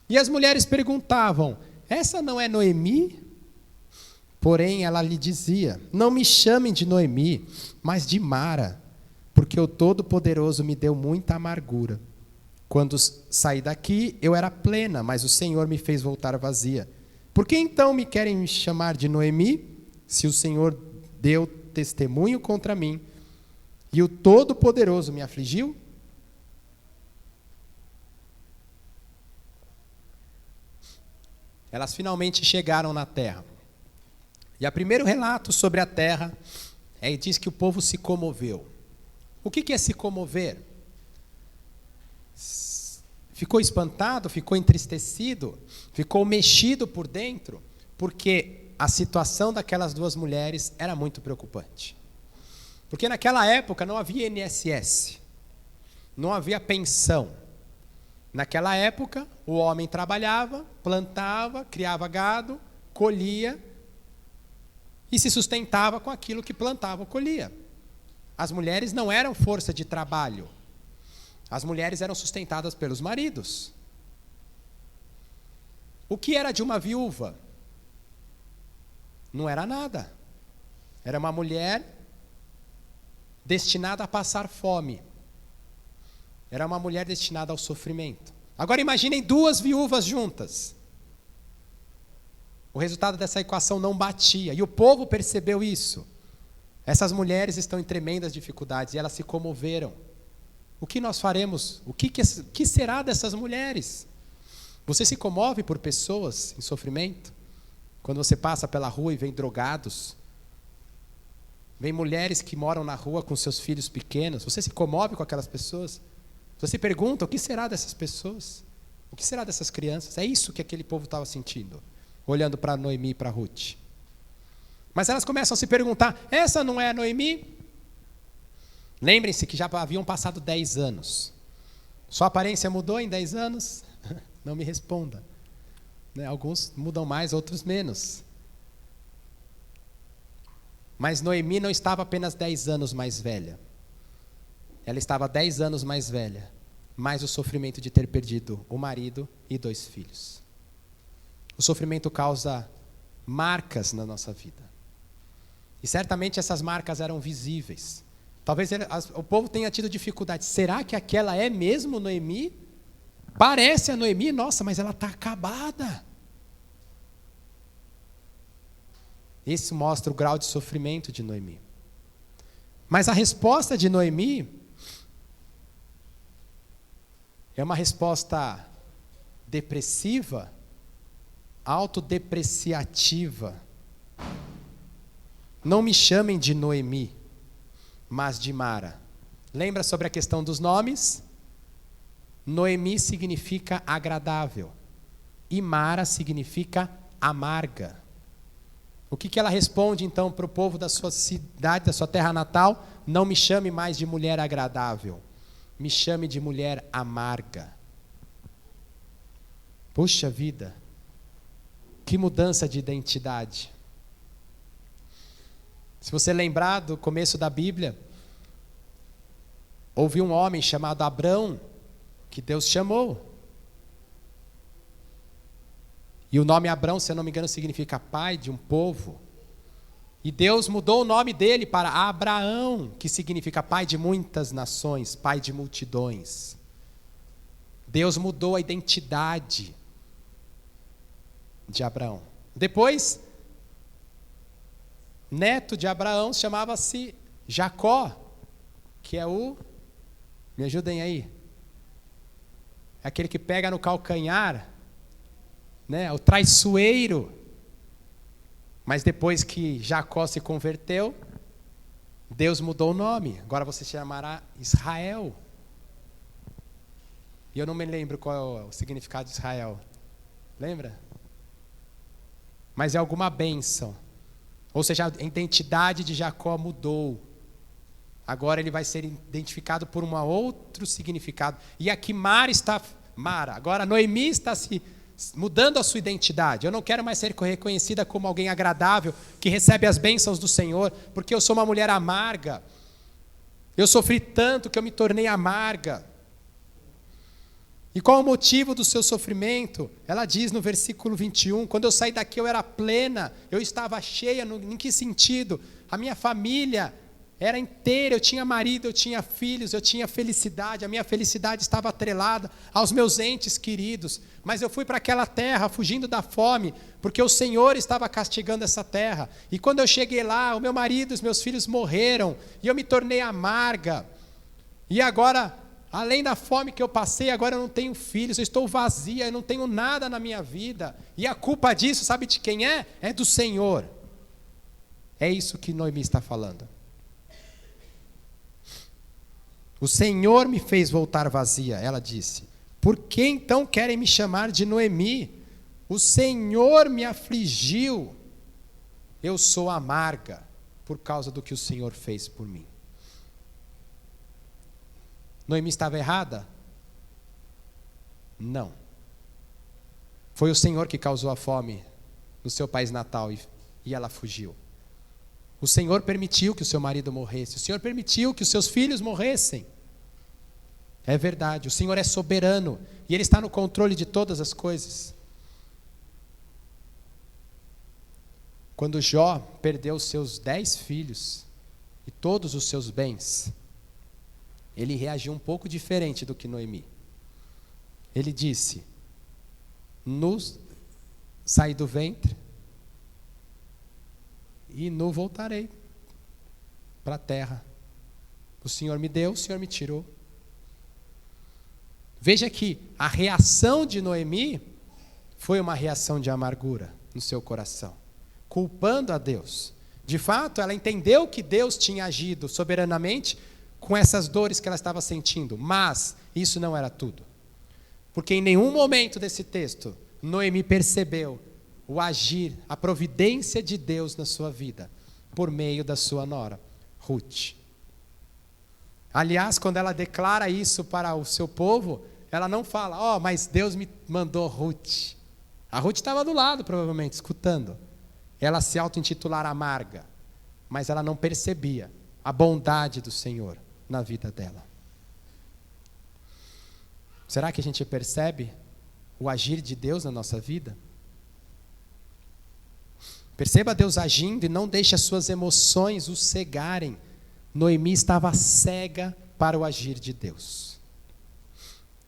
A: E as mulheres perguntavam: essa não é Noemi? Porém ela lhe dizia: não me chamem de Noemi, mas de Mara, porque o Todo-Poderoso me deu muita amargura. Quando saí daqui, eu era plena, mas o Senhor me fez voltar vazia. Por que então me querem me chamar de Noemi, se o Senhor deu testemunho contra mim E o Todo-Poderoso me afligiu? Elas finalmente chegaram na terra. E o primeiro relato sobre a terra diz que o povo se comoveu. O que é se comover? Ficou espantado, ficou entristecido, ficou mexido por dentro, porque a situação daquelas duas mulheres era muito preocupante. Porque naquela época não havia INSS, não havia pensão. Naquela época, o homem trabalhava, plantava, criava gado, colhia e se sustentava com aquilo que plantava ou colhia. As mulheres não eram força de trabalho. As mulheres eram sustentadas pelos maridos. O que era de uma viúva? Não era nada. Era uma mulher destinada a passar fome. Era uma mulher destinada ao sofrimento. Agora imaginem duas viúvas juntas. O resultado dessa equação não batia. E o povo percebeu isso. Essas mulheres estão em tremendas dificuldades e elas se comoveram. O que nós faremos? O que será dessas mulheres? Você se comove por pessoas em sofrimento? Quando você passa pela rua e vem drogados, vem mulheres que moram na rua com seus filhos pequenos, você se comove com aquelas pessoas? Você se pergunta, o que será dessas pessoas? O que será dessas crianças? É isso que aquele povo estava sentindo, olhando para Noemi e para Ruth. Mas elas começam a se perguntar, essa não é a Noemi? Lembrem-se que já haviam passado 10 anos. Sua aparência mudou em 10 anos? Não me responda. Alguns mudam mais, outros menos. Mas Noemi não estava apenas 10 anos mais velha. Ela estava 10 anos mais velha, mais o sofrimento de ter perdido o marido e 2 filhos. O sofrimento causa marcas na nossa vida. E certamente essas marcas eram visíveis. Talvez o povo tenha tido dificuldade. Será que aquela é mesmo Noemi? Parece a Noemi, nossa, mas ela está acabada. Isso mostra o grau de sofrimento de Noemi. Mas a resposta de Noemi é uma resposta depressiva, autodepreciativa. Não me chamem de Noemi, mas de Mara. Lembra sobre a questão dos nomes? Noemi significa agradável e Mara significa amarga. O que ela responde então para o povo da sua cidade, da sua terra natal? Não me chame mais de mulher agradável, me chame de mulher amarga. Puxa vida, que mudança de identidade. Se você lembrar do começo da Bíblia, houve um homem chamado Abrão, que Deus chamou. E o nome Abrão, se eu não me engano, significa pai de um povo. E Deus mudou o nome dele para Abraão, que significa pai de muitas nações, pai de multidões. Deus mudou a identidade de Abraão. Depois, neto de Abraão chamava-se Jacó, que é me ajudem aí, é aquele que pega no calcanhar, o traiçoeiro. Mas depois que Jacó se converteu, Deus mudou o nome. Agora você se chamará Israel. E eu não me lembro qual é o significado de Israel. Lembra? Mas é alguma bênção. Ou seja, a identidade de Jacó mudou. Agora ele vai ser identificado por um outro significado. E aqui agora Noemi está se mudando a sua identidade. Eu não quero mais ser reconhecida como alguém agradável, que recebe as bênçãos do Senhor, porque eu sou uma mulher amarga. Eu sofri tanto que eu me tornei amarga. E qual o motivo do seu sofrimento? Ela diz no versículo 21, quando eu saí daqui eu era plena, eu estava cheia, em que sentido? A minha família era inteira, eu tinha marido, eu tinha filhos, eu tinha felicidade, a minha felicidade estava atrelada aos meus entes queridos, mas eu fui para aquela terra fugindo da fome, porque o Senhor estava castigando essa terra, e quando eu cheguei lá, o meu marido, os meus filhos morreram, e eu me tornei amarga, e agora, além da fome que eu passei, agora eu não tenho filhos, eu estou vazia, eu não tenho nada na minha vida, e a culpa disso, sabe de quem é? É do Senhor. É isso que Noemi está falando. O Senhor me fez voltar vazia, ela disse. Por que então querem me chamar de Noemi? O Senhor me afligiu. Eu sou amarga por causa do que o Senhor fez por mim. Noemi estava errada? Não. Foi o Senhor que causou a fome no seu país natal e ela fugiu. O Senhor permitiu que o seu marido morresse. O Senhor permitiu que os seus filhos morressem. É verdade, o Senhor é soberano e Ele está no controle de todas as coisas. Quando Jó perdeu seus 10 filhos e todos os seus bens, ele reagiu um pouco diferente do que Noemi. Ele disse: saí do ventre e voltarei para a terra. O Senhor me deu, o Senhor me tirou. Veja que a reação de Noemi foi uma reação de amargura no seu coração, culpando a Deus. De fato, ela entendeu que Deus tinha agido soberanamente com essas dores que ela estava sentindo, mas isso não era tudo. Porque em nenhum momento desse texto, Noemi percebeu o agir, a providência de Deus na sua vida, por meio da sua nora, Ruth. Aliás, quando ela declara isso para o seu povo, ela não fala: mas Deus me mandou Ruth. A Ruth estava do lado, provavelmente, escutando. Ela se auto-intitular amarga, mas ela não percebia a bondade do Senhor na vida dela. Será que a gente percebe o agir de Deus na nossa vida? Perceba Deus agindo e não deixe as suas emoções o cegarem. Noemi estava cega para o agir de Deus.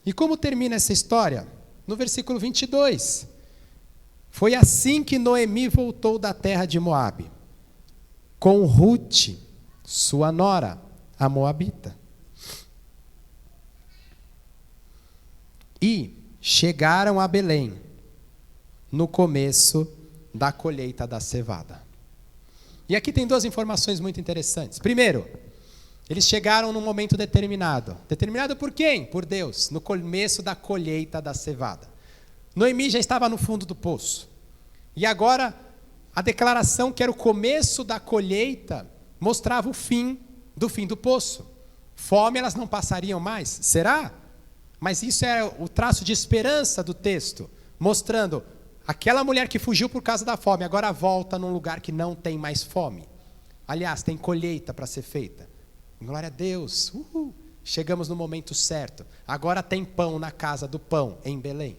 A: E como termina essa história? No versículo 22. Foi assim que Noemi voltou da terra de Moabe, com Ruth, sua nora, a moabita. E chegaram a Belém, no começo da colheita da cevada. E aqui tem duas informações muito interessantes. Primeiro, eles chegaram num momento determinado. Determinado por quem? Por Deus, no começo da colheita da cevada. Noemi já estava no fundo do poço. E agora, a declaração que era o começo da colheita mostrava o fim do poço. Fome elas não passariam mais, será? Mas isso é o traço de esperança do texto, mostrando aquela mulher que fugiu por causa da fome, agora volta num lugar que não tem mais fome. Aliás, tem colheita para ser feita. Glória a Deus. Chegamos no momento certo. Agora tem pão na casa do pão, em Belém.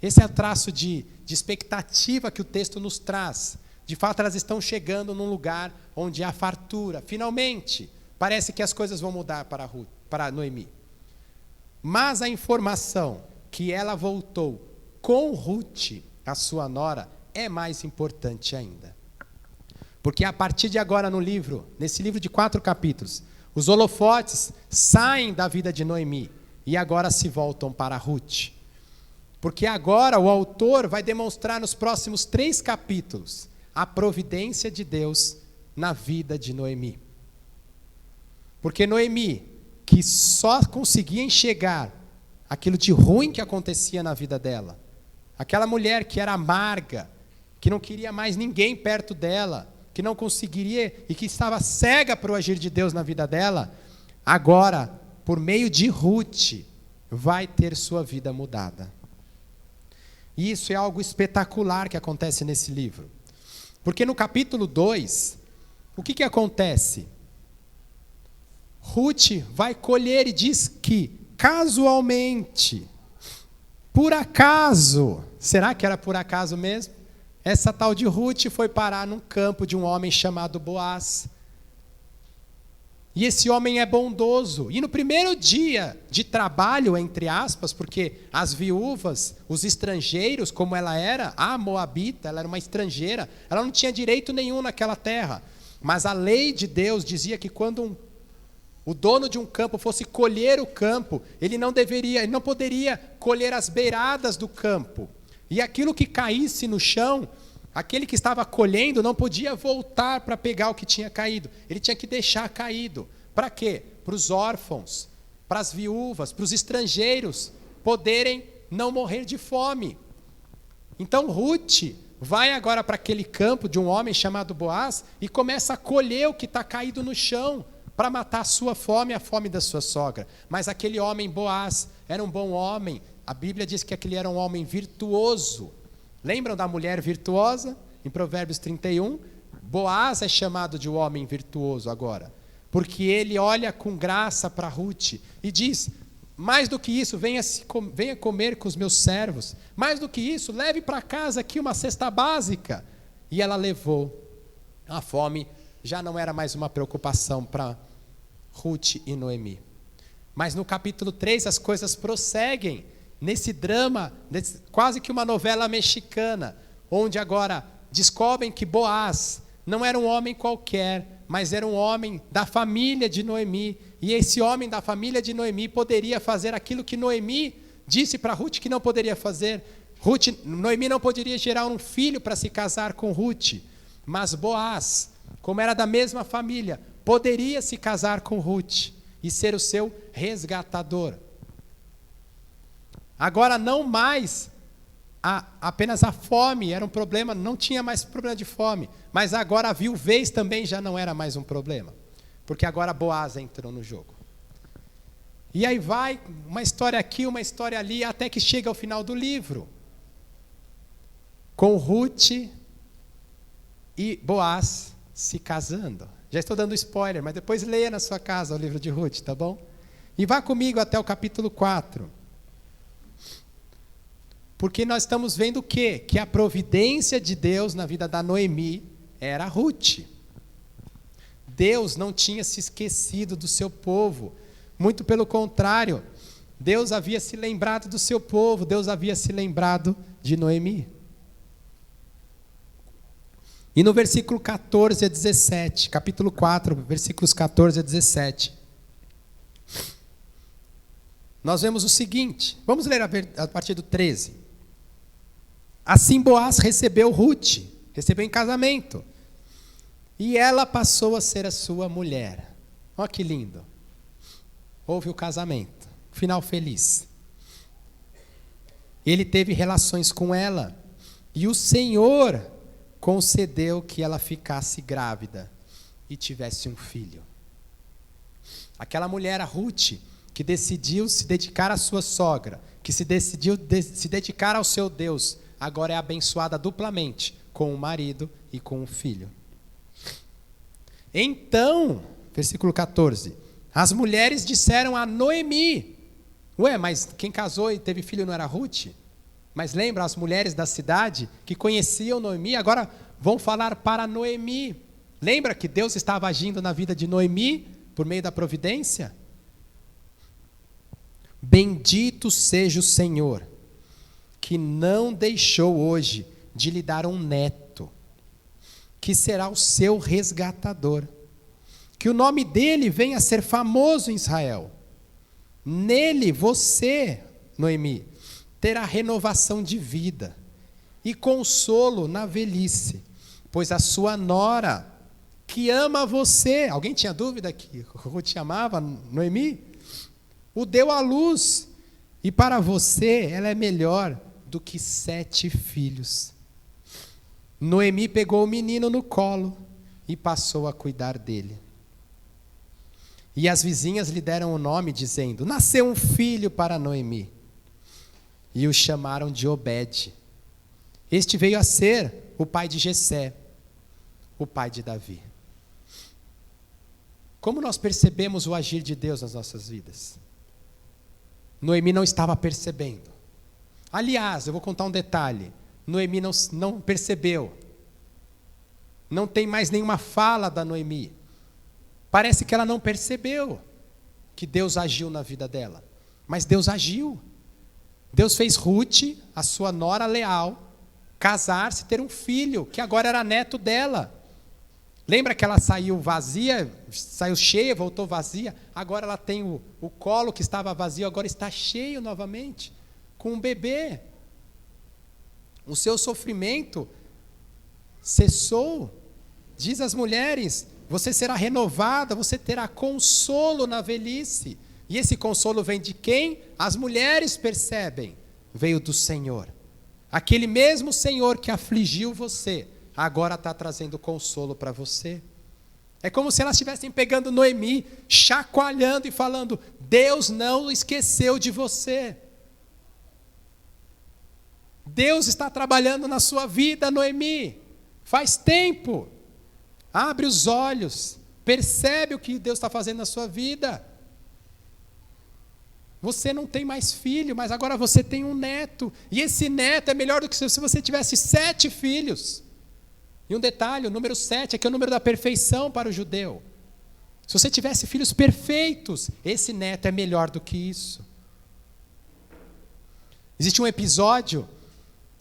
A: Esse é o traço de expectativa que o texto nos traz. De fato, elas estão chegando num lugar onde há fartura. Finalmente, parece que as coisas vão mudar para Noemi. Mas a informação que ela voltou com Ruth, a sua nora, é mais importante ainda. Porque a partir de agora nesse livro de 4 capítulos, os holofotes saem da vida de Noemi e agora se voltam para Ruth. Porque agora o autor vai demonstrar nos próximos 3 capítulos a providência de Deus na vida de Noemi. Porque Noemi, que só conseguia enxergar aquilo de ruim que acontecia na vida dela, aquela mulher que era amarga, que não queria mais ninguém perto dela, que não conseguiria e que estava cega para o agir de Deus na vida dela, agora, por meio de Ruth, vai ter sua vida mudada. E isso é algo espetacular que acontece nesse livro. Porque no capítulo 2, o que acontece? Ruth vai colher e diz que, casualmente, por acaso, será que era por acaso mesmo? Essa tal de Ruth foi parar num campo de um homem chamado Boaz. E esse homem é bondoso. E no primeiro dia de trabalho, entre aspas, porque as viúvas, os estrangeiros, como ela era, a moabita, ela era uma estrangeira, ela não tinha direito nenhum naquela terra. Mas a lei de Deus dizia que quando o dono de um campo fosse colher o campo, ele não poderia colher as beiradas do campo. E aquilo que caísse no chão, aquele que estava colhendo não podia voltar para pegar o que tinha caído. Ele tinha que deixar caído. Para quê? Para os órfãos, para as viúvas, para os estrangeiros poderem não morrer de fome. Então Ruth vai agora para aquele campo de um homem chamado Boaz e começa a colher o que está caído no chão para matar a sua fome e a fome da sua sogra. Mas aquele homem Boaz era um bom homem. A Bíblia diz que aquele era um homem virtuoso. Lembram da mulher virtuosa? Em Provérbios 31, Boaz é chamado de um homem virtuoso agora, porque ele olha com graça para Ruth e diz: mais do que isso, venha comer com os meus servos. Mais do que isso, leve para casa aqui uma cesta básica. E ela levou. A fome já não era mais uma preocupação para Ruth e Noemi. Mas no capítulo 3 as coisas prosseguem. Nesse drama, quase que uma novela mexicana, onde agora descobrem que Boaz não era um homem qualquer, mas era um homem da família de Noemi. E esse homem da família de Noemi poderia fazer aquilo que Noemi disse para Ruth que não poderia fazer. Noemi não poderia gerar um filho para se casar com Ruth, mas Boaz, como era da mesma família, poderia se casar com Ruth e ser o seu resgatador. Agora não mais apenas a fome era um problema, não tinha mais problema de fome, mas agora a viuvez também já não era mais um problema, porque agora Boaz entrou no jogo. E aí vai uma história aqui, uma história ali, até que chega ao final do livro, com Ruth e Boaz se casando. Já estou dando spoiler, mas depois leia na sua casa o livro de Ruth, tá bom? E vá comigo até o capítulo 4. Porque nós estamos vendo o quê? Que a providência de Deus na vida da Noemi era Ruth. Deus não tinha se esquecido do seu povo. Muito pelo contrário, Deus havia se lembrado do seu povo, Deus havia se lembrado de Noemi. E no versículo 14 a 17, capítulo 4, versículos 14 a 17, nós vemos o seguinte, vamos ler a partir do 13. Assim Boaz recebeu Ruth, recebeu em casamento, e ela passou a ser a sua mulher. Olha que lindo. Houve o casamento, final feliz. Ele teve relações com ela, e o Senhor concedeu que ela ficasse grávida e tivesse um filho. Aquela mulher, a Ruth, que decidiu se dedicar à sua sogra, que se decidiu se dedicar ao seu Deus, agora é abençoada duplamente, com o marido e com o filho. Então, versículo 14, as mulheres disseram a Noemi, ué, mas quem casou e teve filho não era Ruth? Mas lembra, as mulheres da cidade que conheciam Noemi, agora vão falar para Noemi. Lembra que Deus estava agindo na vida de Noemi, por meio da providência? Bendito seja o Senhor, que não deixou hoje de lhe dar um neto, que será o seu resgatador. Que o nome dele venha a ser famoso em Israel. Nele você, Noemi, terá renovação de vida e consolo na velhice, pois a sua nora, que ama você, alguém tinha dúvida que Ruth amava Noemi? O deu à luz, e para você ela é melhor do que 7 filhos. Noemi pegou o menino no colo e passou a cuidar dele. E as vizinhas lhe deram o nome, dizendo: nasceu um filho para Noemi. E o chamaram de Obed. Este veio a ser o pai de Jessé, o pai de Davi. Como nós percebemos o agir de Deus nas nossas vidas? Noemi não estava percebendo. Aliás, eu vou contar um detalhe. Noemi não percebeu. Não tem mais nenhuma fala da Noemi. Parece que ela não percebeu que Deus agiu na vida dela. Mas Deus agiu. Deus fez Ruth, a sua nora leal, casar-se, ter um filho, que agora era neto dela. Lembra que ela saiu vazia, saiu cheia, voltou vazia? Agora ela tem o colo que estava vazio, agora está cheio novamente, com um bebê. O seu sofrimento cessou. Diz às mulheres, você será renovada, você terá consolo na velhice. E esse consolo vem de quem? As mulheres percebem. Veio do Senhor. Aquele mesmo Senhor que afligiu você, agora está trazendo consolo para você. É como se elas estivessem pegando Noemi, chacoalhando e falando, Deus não esqueceu de você. Deus está trabalhando na sua vida, Noemi. Faz tempo. Abre os olhos. Percebe o que Deus está fazendo na sua vida. Você não tem mais filho, mas agora você tem um neto. E esse neto é melhor do que se você tivesse 7 filhos. E um detalhe, o número 7 é que é o número da perfeição para o judeu. Se você tivesse filhos perfeitos, esse neto é melhor do que isso. Existe um episódio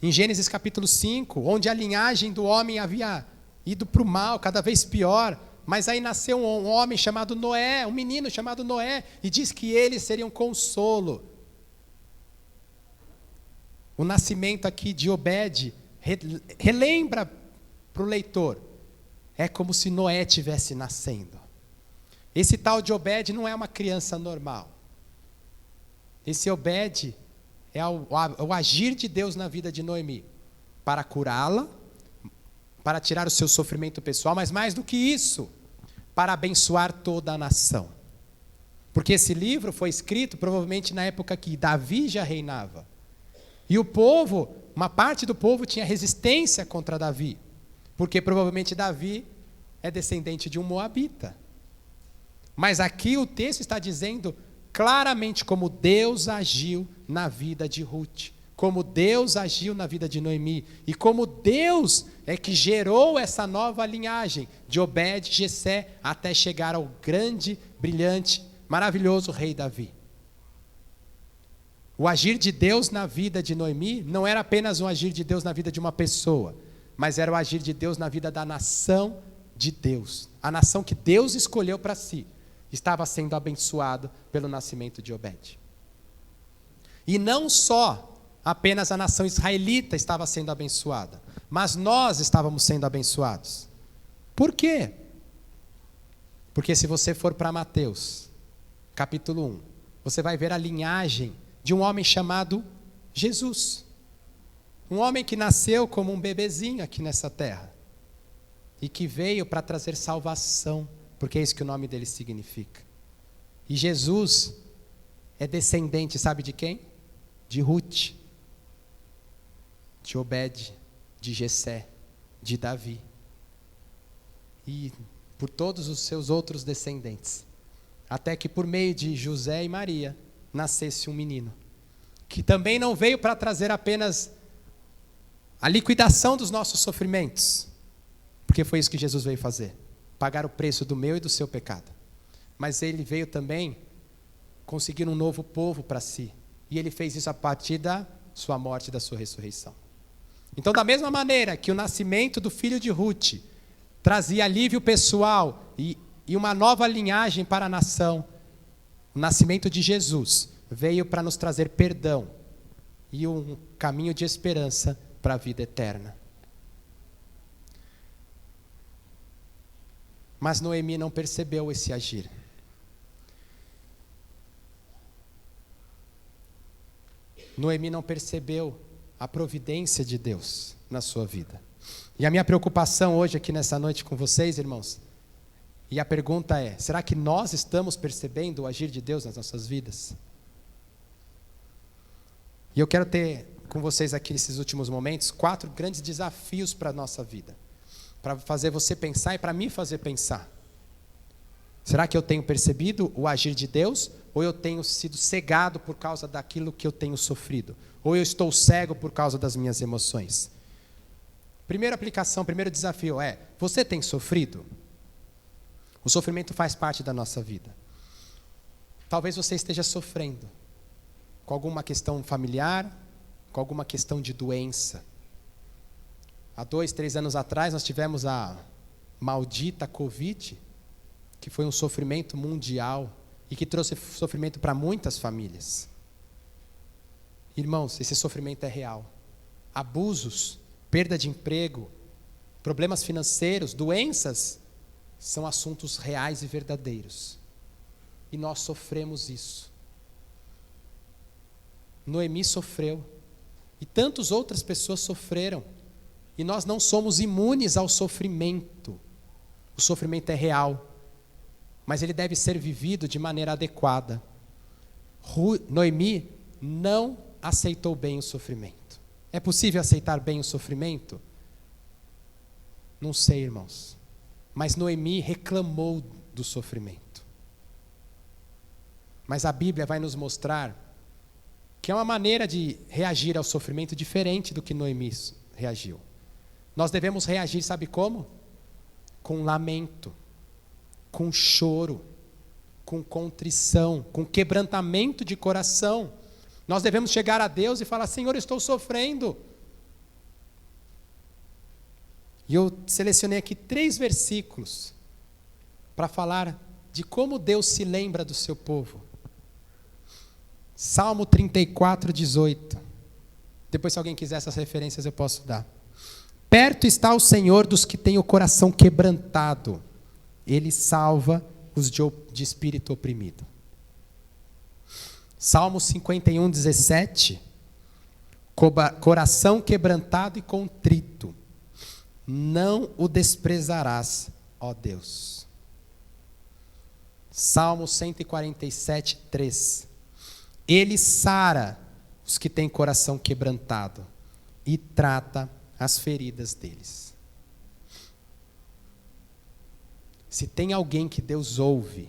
A: em Gênesis capítulo 5, onde a linhagem do homem havia ido para o mal, cada vez pior. Mas aí nasceu um homem chamado Noé, um menino chamado Noé, e diz que ele seria um consolo. O nascimento aqui de Obed relembra para o leitor, é como se Noé estivesse nascendo. Esse tal de Obed não é uma criança normal. Esse Obed é o agir de Deus na vida de Noemi, para curá-la, para tirar o seu sofrimento pessoal, mas mais do que isso, para abençoar toda a nação. Porque esse livro foi escrito provavelmente na época que Davi já reinava. E o povo, uma parte do povo tinha resistência contra Davi, porque provavelmente Davi é descendente de um moabita. Mas aqui o texto está dizendo claramente como Deus agiu na vida de Ruth, como Deus agiu na vida de Noemi, e como Deus é que gerou essa nova linhagem de Obed, Jessé, até chegar ao grande, brilhante, maravilhoso rei Davi. O agir de Deus na vida de Noemi não era apenas um agir de Deus na vida de uma pessoa, mas era o agir de Deus na vida da nação de Deus. A nação que Deus escolheu para si estava sendo abençoado pelo nascimento de Obed. E não só apenas a nação israelita estava sendo abençoada, mas nós estávamos sendo abençoados. Por quê? Porque se você for para Mateus, capítulo 1, você vai ver a linhagem de um homem chamado Jesus. Um homem que nasceu como um bebezinho aqui nessa terra. E que veio para trazer salvação, porque é isso que o nome dele significa. E Jesus é descendente, sabe de quem? De Ruth, de Obed, de Jessé, de Davi. E por todos os seus outros descendentes. Até que por meio de José e Maria, nascesse um menino. Que também não veio para trazer apenas a liquidação dos nossos sofrimentos. Porque foi isso que Jesus veio fazer. Pagar o preço do meu e do seu pecado. Mas ele veio também conseguir um novo povo para si. E ele fez isso a partir da sua morte e da sua ressurreição. Então, da mesma maneira que o nascimento do filho de Ruth trazia alívio pessoal e uma nova linhagem para a nação, o nascimento de Jesus veio para nos trazer perdão e um caminho de esperança para a vida eterna. Mas Noemi não percebeu esse agir. Noemi não percebeu a providência de Deus na sua vida. E a minha preocupação hoje aqui nessa noite com vocês, irmãos, e a pergunta é, será que nós estamos percebendo o agir de Deus nas nossas vidas? E eu quero ter com vocês aqui nesses últimos momentos 4 grandes desafios para a nossa vida. Para fazer você pensar e para mim fazer pensar. Será que eu tenho percebido o agir de Deus? Ou eu tenho sido cegado por causa daquilo que eu tenho sofrido? Ou eu estou cego por causa das minhas emoções? Primeira aplicação, primeiro desafio é, você tem sofrido? O sofrimento faz parte da nossa vida. Talvez você esteja sofrendo com alguma questão familiar, com alguma questão de doença. Há 2, 3 anos atrás nós tivemos a maldita Covid, que foi um sofrimento mundial e que trouxe sofrimento para muitas famílias. Irmãos, esse sofrimento é real. Abusos, perda de emprego, problemas financeiros, doenças, são assuntos reais e verdadeiros. E nós sofremos isso. Noemi sofreu. E tantas outras pessoas sofreram. E nós não somos imunes ao sofrimento. O sofrimento é real. Mas ele deve ser vivido de maneira adequada. Noemi não aceitou bem o sofrimento. É possível aceitar bem o sofrimento? Não sei, irmãos. Mas Noemi reclamou do sofrimento. Mas a Bíblia vai nos mostrar que é uma maneira de reagir ao sofrimento diferente do que Noemi reagiu. Nós devemos reagir, sabe como? Com lamento, com choro, com contrição, com quebrantamento de coração. Nós devemos chegar a Deus e falar: Senhor, eu estou sofrendo. E eu selecionei aqui 3 versículos para falar de como Deus se lembra do seu povo. Salmo 34, 18. Depois, se alguém quiser essas referências, eu posso dar. Perto está o Senhor dos que têm o coração quebrantado. Ele salva os de espírito oprimido. Salmo 51, 17. Coração quebrantado e contrito, não o desprezarás, ó Deus. Salmo 147, 3. Ele sara os que têm coração quebrantado e trata as feridas deles. Se tem alguém que Deus ouve,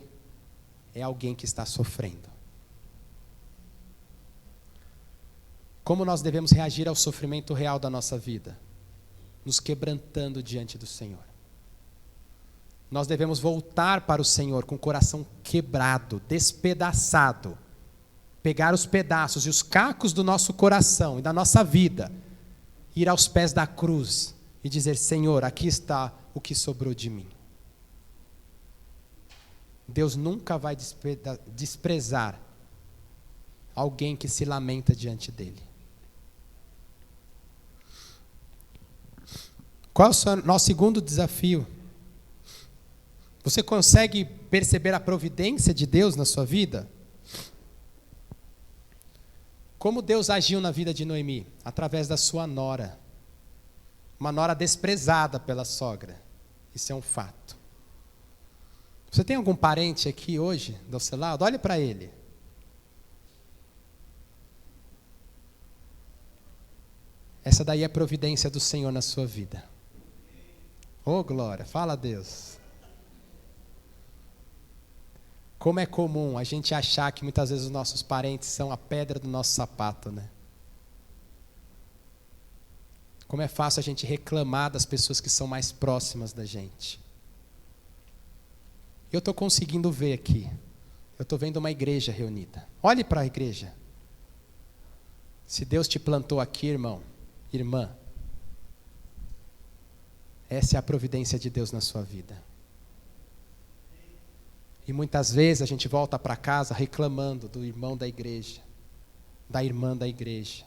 A: é alguém que está sofrendo. Como nós devemos reagir ao sofrimento real da nossa vida? Nos quebrantando diante do Senhor. Nós devemos voltar para o Senhor com o coração quebrado, despedaçado. Pegar os pedaços e os cacos do nosso coração e da nossa vida, ir aos pés da cruz e dizer: Senhor, aqui está o que sobrou de mim. Deus nunca vai desprezar alguém que se lamenta diante dele. Qual é o nosso segundo desafio? Você consegue perceber a providência de Deus na sua vida? Como Deus agiu na vida de Noemi? Através da sua nora. Uma nora desprezada pela sogra. Isso é um fato. Você tem algum parente aqui hoje, do seu lado? Olhe para ele. Essa daí é a providência do Senhor na sua vida. Oh, glória, fala a Deus. Como é comum a gente achar que muitas vezes os nossos parentes são a pedra do nosso sapato, né? Como é fácil a gente reclamar das pessoas que são mais próximas da gente. Eu estou conseguindo ver aqui. Eu estou vendo uma igreja reunida. Olhe para a igreja. Se Deus te plantou aqui, irmão, irmã, essa é a providência de Deus na sua vida. E muitas vezes a gente volta para casa reclamando do irmão da igreja, da irmã da igreja,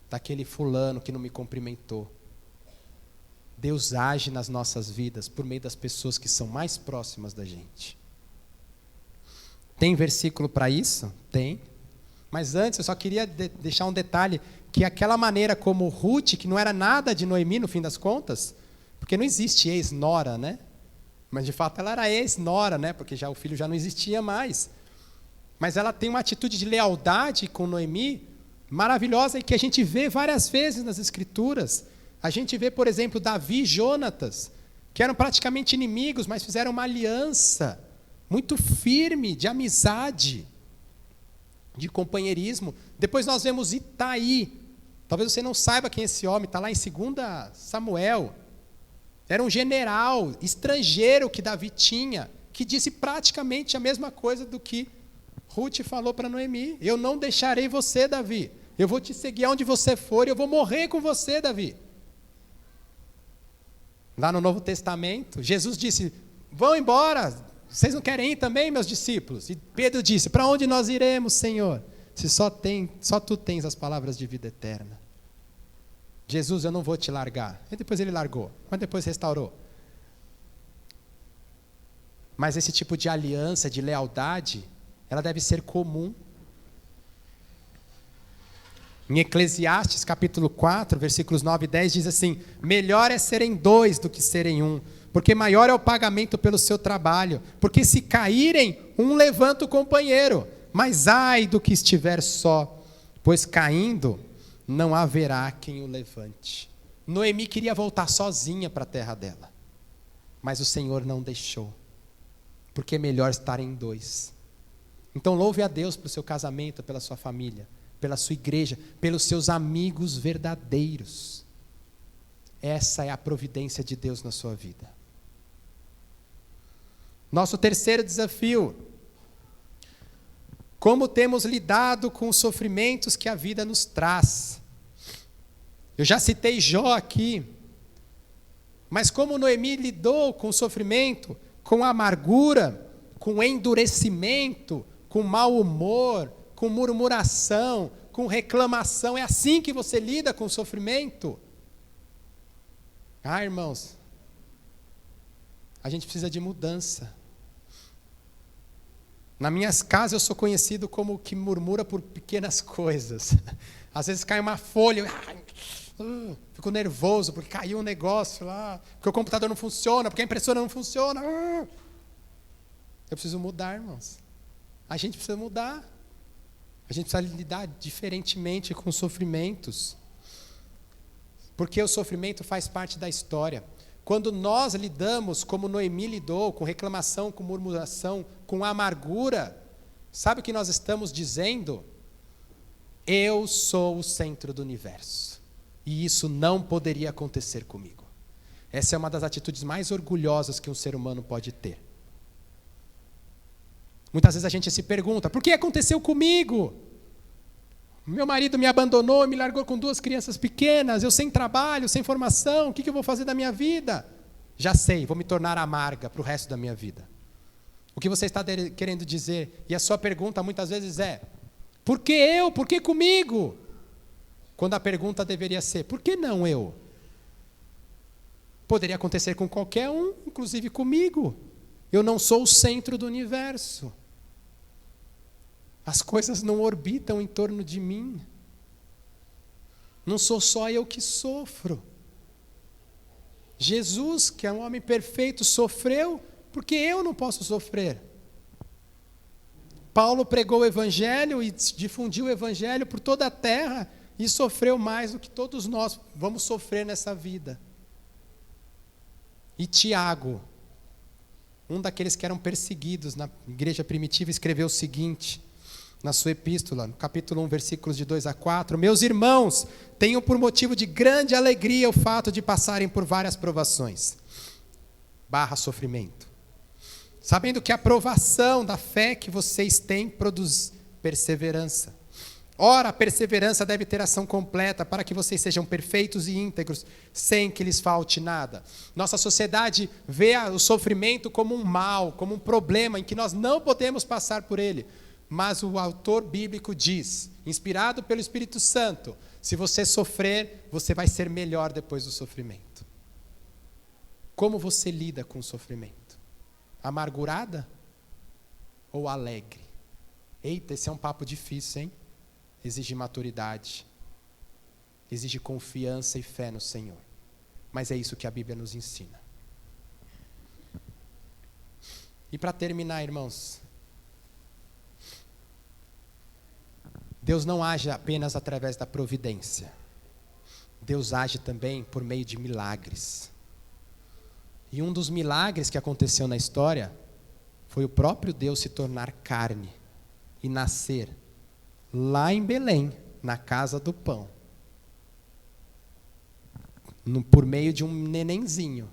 A: daquele fulano que não me cumprimentou. Deus age nas nossas vidas por meio das pessoas que são mais próximas da gente. Tem versículo para isso? Tem. Mas antes eu só queria deixar um detalhe, que aquela maneira como Ruth, que não era nada de Noemi no fim das contas, porque não existe ex-nora, né? Mas de fato ela era ex-nora, né? Porque já o filho já não existia mais. Mas ela tem uma atitude de lealdade com Noemi maravilhosa e que a gente vê várias vezes nas Escrituras. A gente vê, por exemplo, Davi e Jonatas, que eram praticamente inimigos, mas fizeram uma aliança muito firme, de amizade, de companheirismo. Depois nós vemos Itaí. Talvez você não saiba quem é esse homem, está lá em 2 Samuel. Era um general estrangeiro que Davi tinha, que disse praticamente a mesma coisa do que Ruth falou para Noemi. Eu não deixarei você, Davi. Eu vou te seguir aonde você for e eu vou morrer com você, Davi. Lá no Novo Testamento, Jesus disse, vão embora, vocês não querem ir também, meus discípulos? E Pedro disse, para onde nós iremos, Senhor? Se só tu tens as palavras de vida eterna. Jesus, eu não vou te largar. E depois ele largou, mas depois restaurou. Mas esse tipo de aliança, de lealdade, ela deve ser comum. Em Eclesiastes, capítulo 4, versículos 9 e 10, diz assim, melhor é serem dois do que serem um, porque maior é o pagamento pelo seu trabalho, porque se caírem, um levanta o companheiro, mas ai do que estiver só, pois caindo, não haverá quem o levante. Noemi queria voltar sozinha para a terra dela, mas o Senhor não deixou, porque é melhor estar em dois. Então louve a Deus pelo seu casamento, pela sua família, pela sua igreja, pelos seus amigos verdadeiros. Essa é a providência de Deus na sua vida. Nosso terceiro desafio: como temos lidado com os sofrimentos que a vida nos traz? Eu já citei Jó aqui, mas como Noemi lidou com o sofrimento, com a amargura, com o endurecimento, com mau humor, com murmuração, com reclamação. É assim que você lida com o sofrimento? Ah, irmãos, a gente precisa de mudança. Na minha casa eu sou conhecido como que murmura por pequenas coisas. Às vezes cai uma folha, fico nervoso porque caiu um negócio lá, porque o computador não funciona, porque a impressora não funciona. Eu preciso mudar, irmãos. A gente precisa mudar. A gente precisa lidar diferentemente com os sofrimentos. Porque o sofrimento faz parte da história. Quando nós lidamos como Noemi lidou, com reclamação, com murmuração, com amargura, sabe o que nós estamos dizendo? Eu sou o centro do universo. E isso não poderia acontecer comigo. Essa é uma das atitudes mais orgulhosas que um ser humano pode ter. Muitas vezes a gente se pergunta, por que aconteceu comigo? Meu marido me abandonou, me largou com 2 crianças pequenas, eu sem trabalho, sem formação, o que eu vou fazer da minha vida? Já sei, vou me tornar amarga para o resto da minha vida. O que você está querendo dizer? E a sua pergunta muitas vezes é, por que eu? Por que comigo? Quando a pergunta deveria ser, por que não eu? Poderia acontecer com qualquer um, inclusive comigo. Eu não sou o centro do universo. As coisas não orbitam em torno de mim. Não sou só eu que sofro. Jesus, que é um homem perfeito, sofreu porque eu não posso sofrer. Paulo pregou o evangelho e difundiu o evangelho por toda a terra e sofreu mais do que todos nós vamos sofrer nessa vida. E Tiago, um daqueles que eram perseguidos na igreja primitiva, escreveu o seguinte, na sua epístola, no capítulo 1, versículos de 2 a 4, meus irmãos, tenham por motivo de grande alegria o fato de passarem por várias provações, sofrimento, sabendo que a provação da fé que vocês têm produz perseverança. Ora, a perseverança deve ter ação completa para que vocês sejam perfeitos e íntegros, sem que lhes falte nada. Nossa sociedade vê o sofrimento como um mal, como um problema em que nós não podemos passar por ele. Mas o autor bíblico diz, inspirado pelo Espírito Santo, se você sofrer, você vai ser melhor depois do sofrimento. Como você lida com o sofrimento? Amargurada ou alegre? Eita, esse é um papo difícil, hein? Exige maturidade, exige confiança e fé no Senhor. Mas é isso que a Bíblia nos ensina. E para terminar, irmãos, Deus não age apenas através da providência. Deus age também por meio de milagres. E um dos milagres que aconteceu na história foi o próprio Deus se tornar carne e nascer lá em Belém, na casa do pão, por meio de um nenenzinho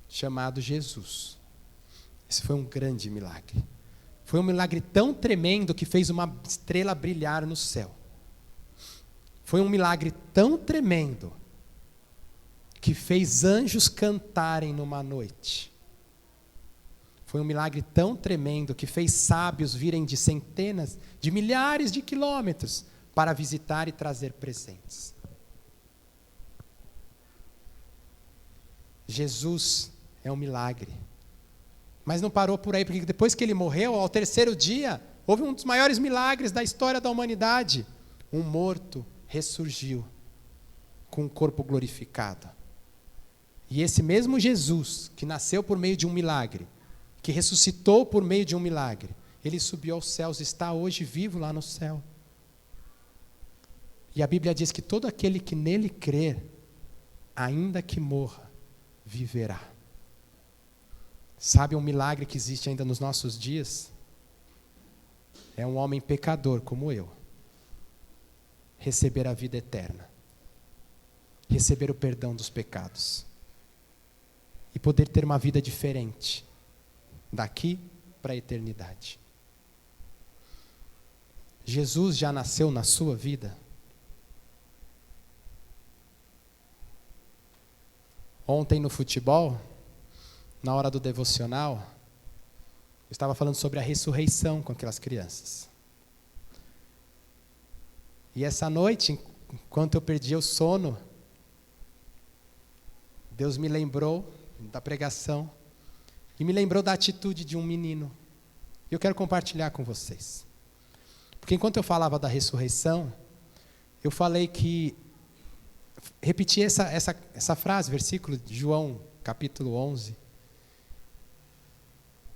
A: chamado Jesus. Esse foi um grande milagre. Foi um milagre tão tremendo que fez uma estrela brilhar no céu. Foi um milagre tão tremendo que fez anjos cantarem numa noite. Foi um milagre tão tremendo que fez sábios virem de centenas, de milhares de quilômetros para visitar e trazer presentes. Jesus é um milagre. Mas não parou por aí, porque depois que ele morreu, ao terceiro dia, houve um dos maiores milagres da história da humanidade. Um morto ressurgiu com um corpo glorificado. E esse mesmo Jesus, que nasceu por meio de um milagre, que ressuscitou por meio de um milagre, ele subiu aos céus, está hoje vivo lá no céu. E a Bíblia diz que todo aquele que nele crer, ainda que morra, viverá. Sabe um milagre que existe ainda nos nossos dias? É um homem pecador como eu receber a vida eterna, receber o perdão dos pecados e poder ter uma vida diferente daqui para a eternidade. Jesus já nasceu na sua vida? Ontem no futebol, na hora do devocional, eu estava falando sobre a ressurreição com aquelas crianças. E essa noite, enquanto eu perdia o sono, Deus me lembrou da pregação e me lembrou da atitude de um menino. E eu quero compartilhar com vocês. Porque enquanto eu falava da ressurreição, eu falei que, repeti essa frase, versículo de João, capítulo 11,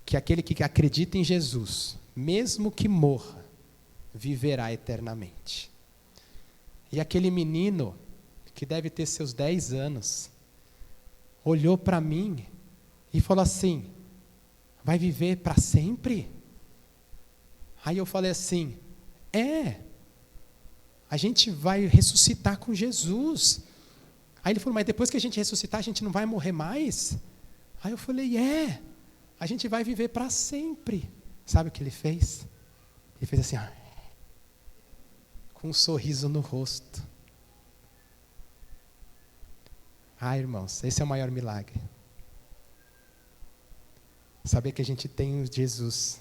A: que aquele que acredita em Jesus, mesmo que morra, viverá eternamente. E aquele menino, que deve ter seus 10 anos, olhou para mim e falou assim: vai viver para sempre? Aí eu falei assim: a gente vai ressuscitar com Jesus. Aí ele falou: mas depois que a gente ressuscitar, a gente não vai morrer mais? Aí eu falei: a gente vai viver para sempre. Sabe o que ele fez? Ele fez assim, com um sorriso no rosto. Irmãos, esse é o maior milagre. Saber que a gente tem um Jesus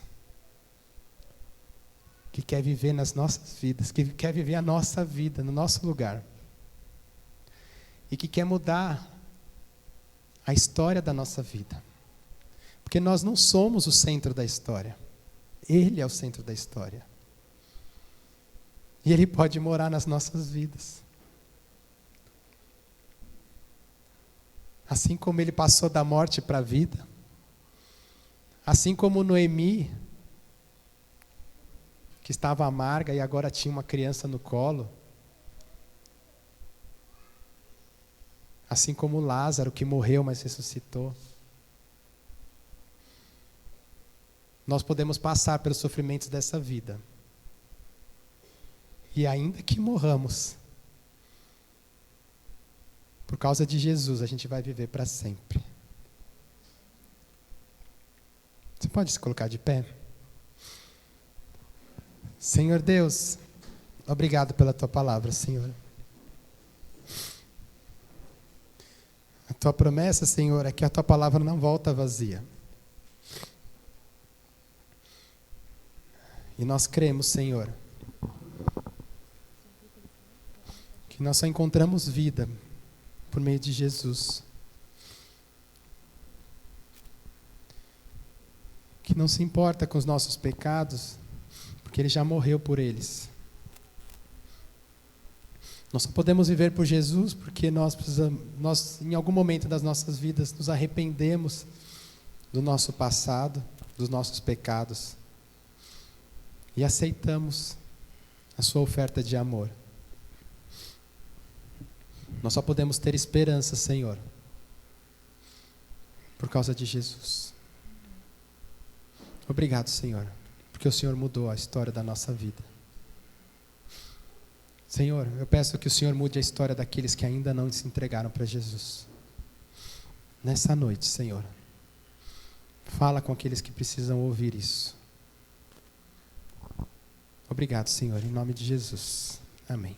A: que quer viver nas nossas vidas, que quer viver a nossa vida, no nosso lugar. E que quer mudar a história da nossa vida. Porque nós não somos o centro da história. Ele é o centro da história. E Ele pode morar nas nossas vidas. Assim como Ele passou da morte para a vida, assim como Noemi, que estava amarga e agora tinha uma criança no colo, assim como Lázaro, que morreu, mas ressuscitou, nós podemos passar pelos sofrimentos dessa vida. E ainda que morramos, por causa de Jesus, a gente vai viver para sempre. Você pode se colocar de pé? Senhor Deus, obrigado pela Tua palavra, Senhor. A Tua promessa, Senhor, é que a Tua palavra não volta vazia. E nós cremos, Senhor, que nós só encontramos vida por meio de Jesus. Que não se importa com os nossos pecados, porque Ele já morreu por eles. Nós só podemos viver por Jesus porque nós em algum momento das nossas vidas, nos arrependemos do nosso passado, dos nossos pecados, e aceitamos a sua oferta de amor. Nós só podemos ter esperança, Senhor, por causa de Jesus. Obrigado, Senhor, porque o Senhor mudou a história da nossa vida. Senhor, eu peço que o Senhor mude a história daqueles que ainda não se entregaram para Jesus. Nessa noite, Senhor, Fala com aqueles que precisam ouvir isso. Obrigado, Senhor, em nome de Jesus. Amém.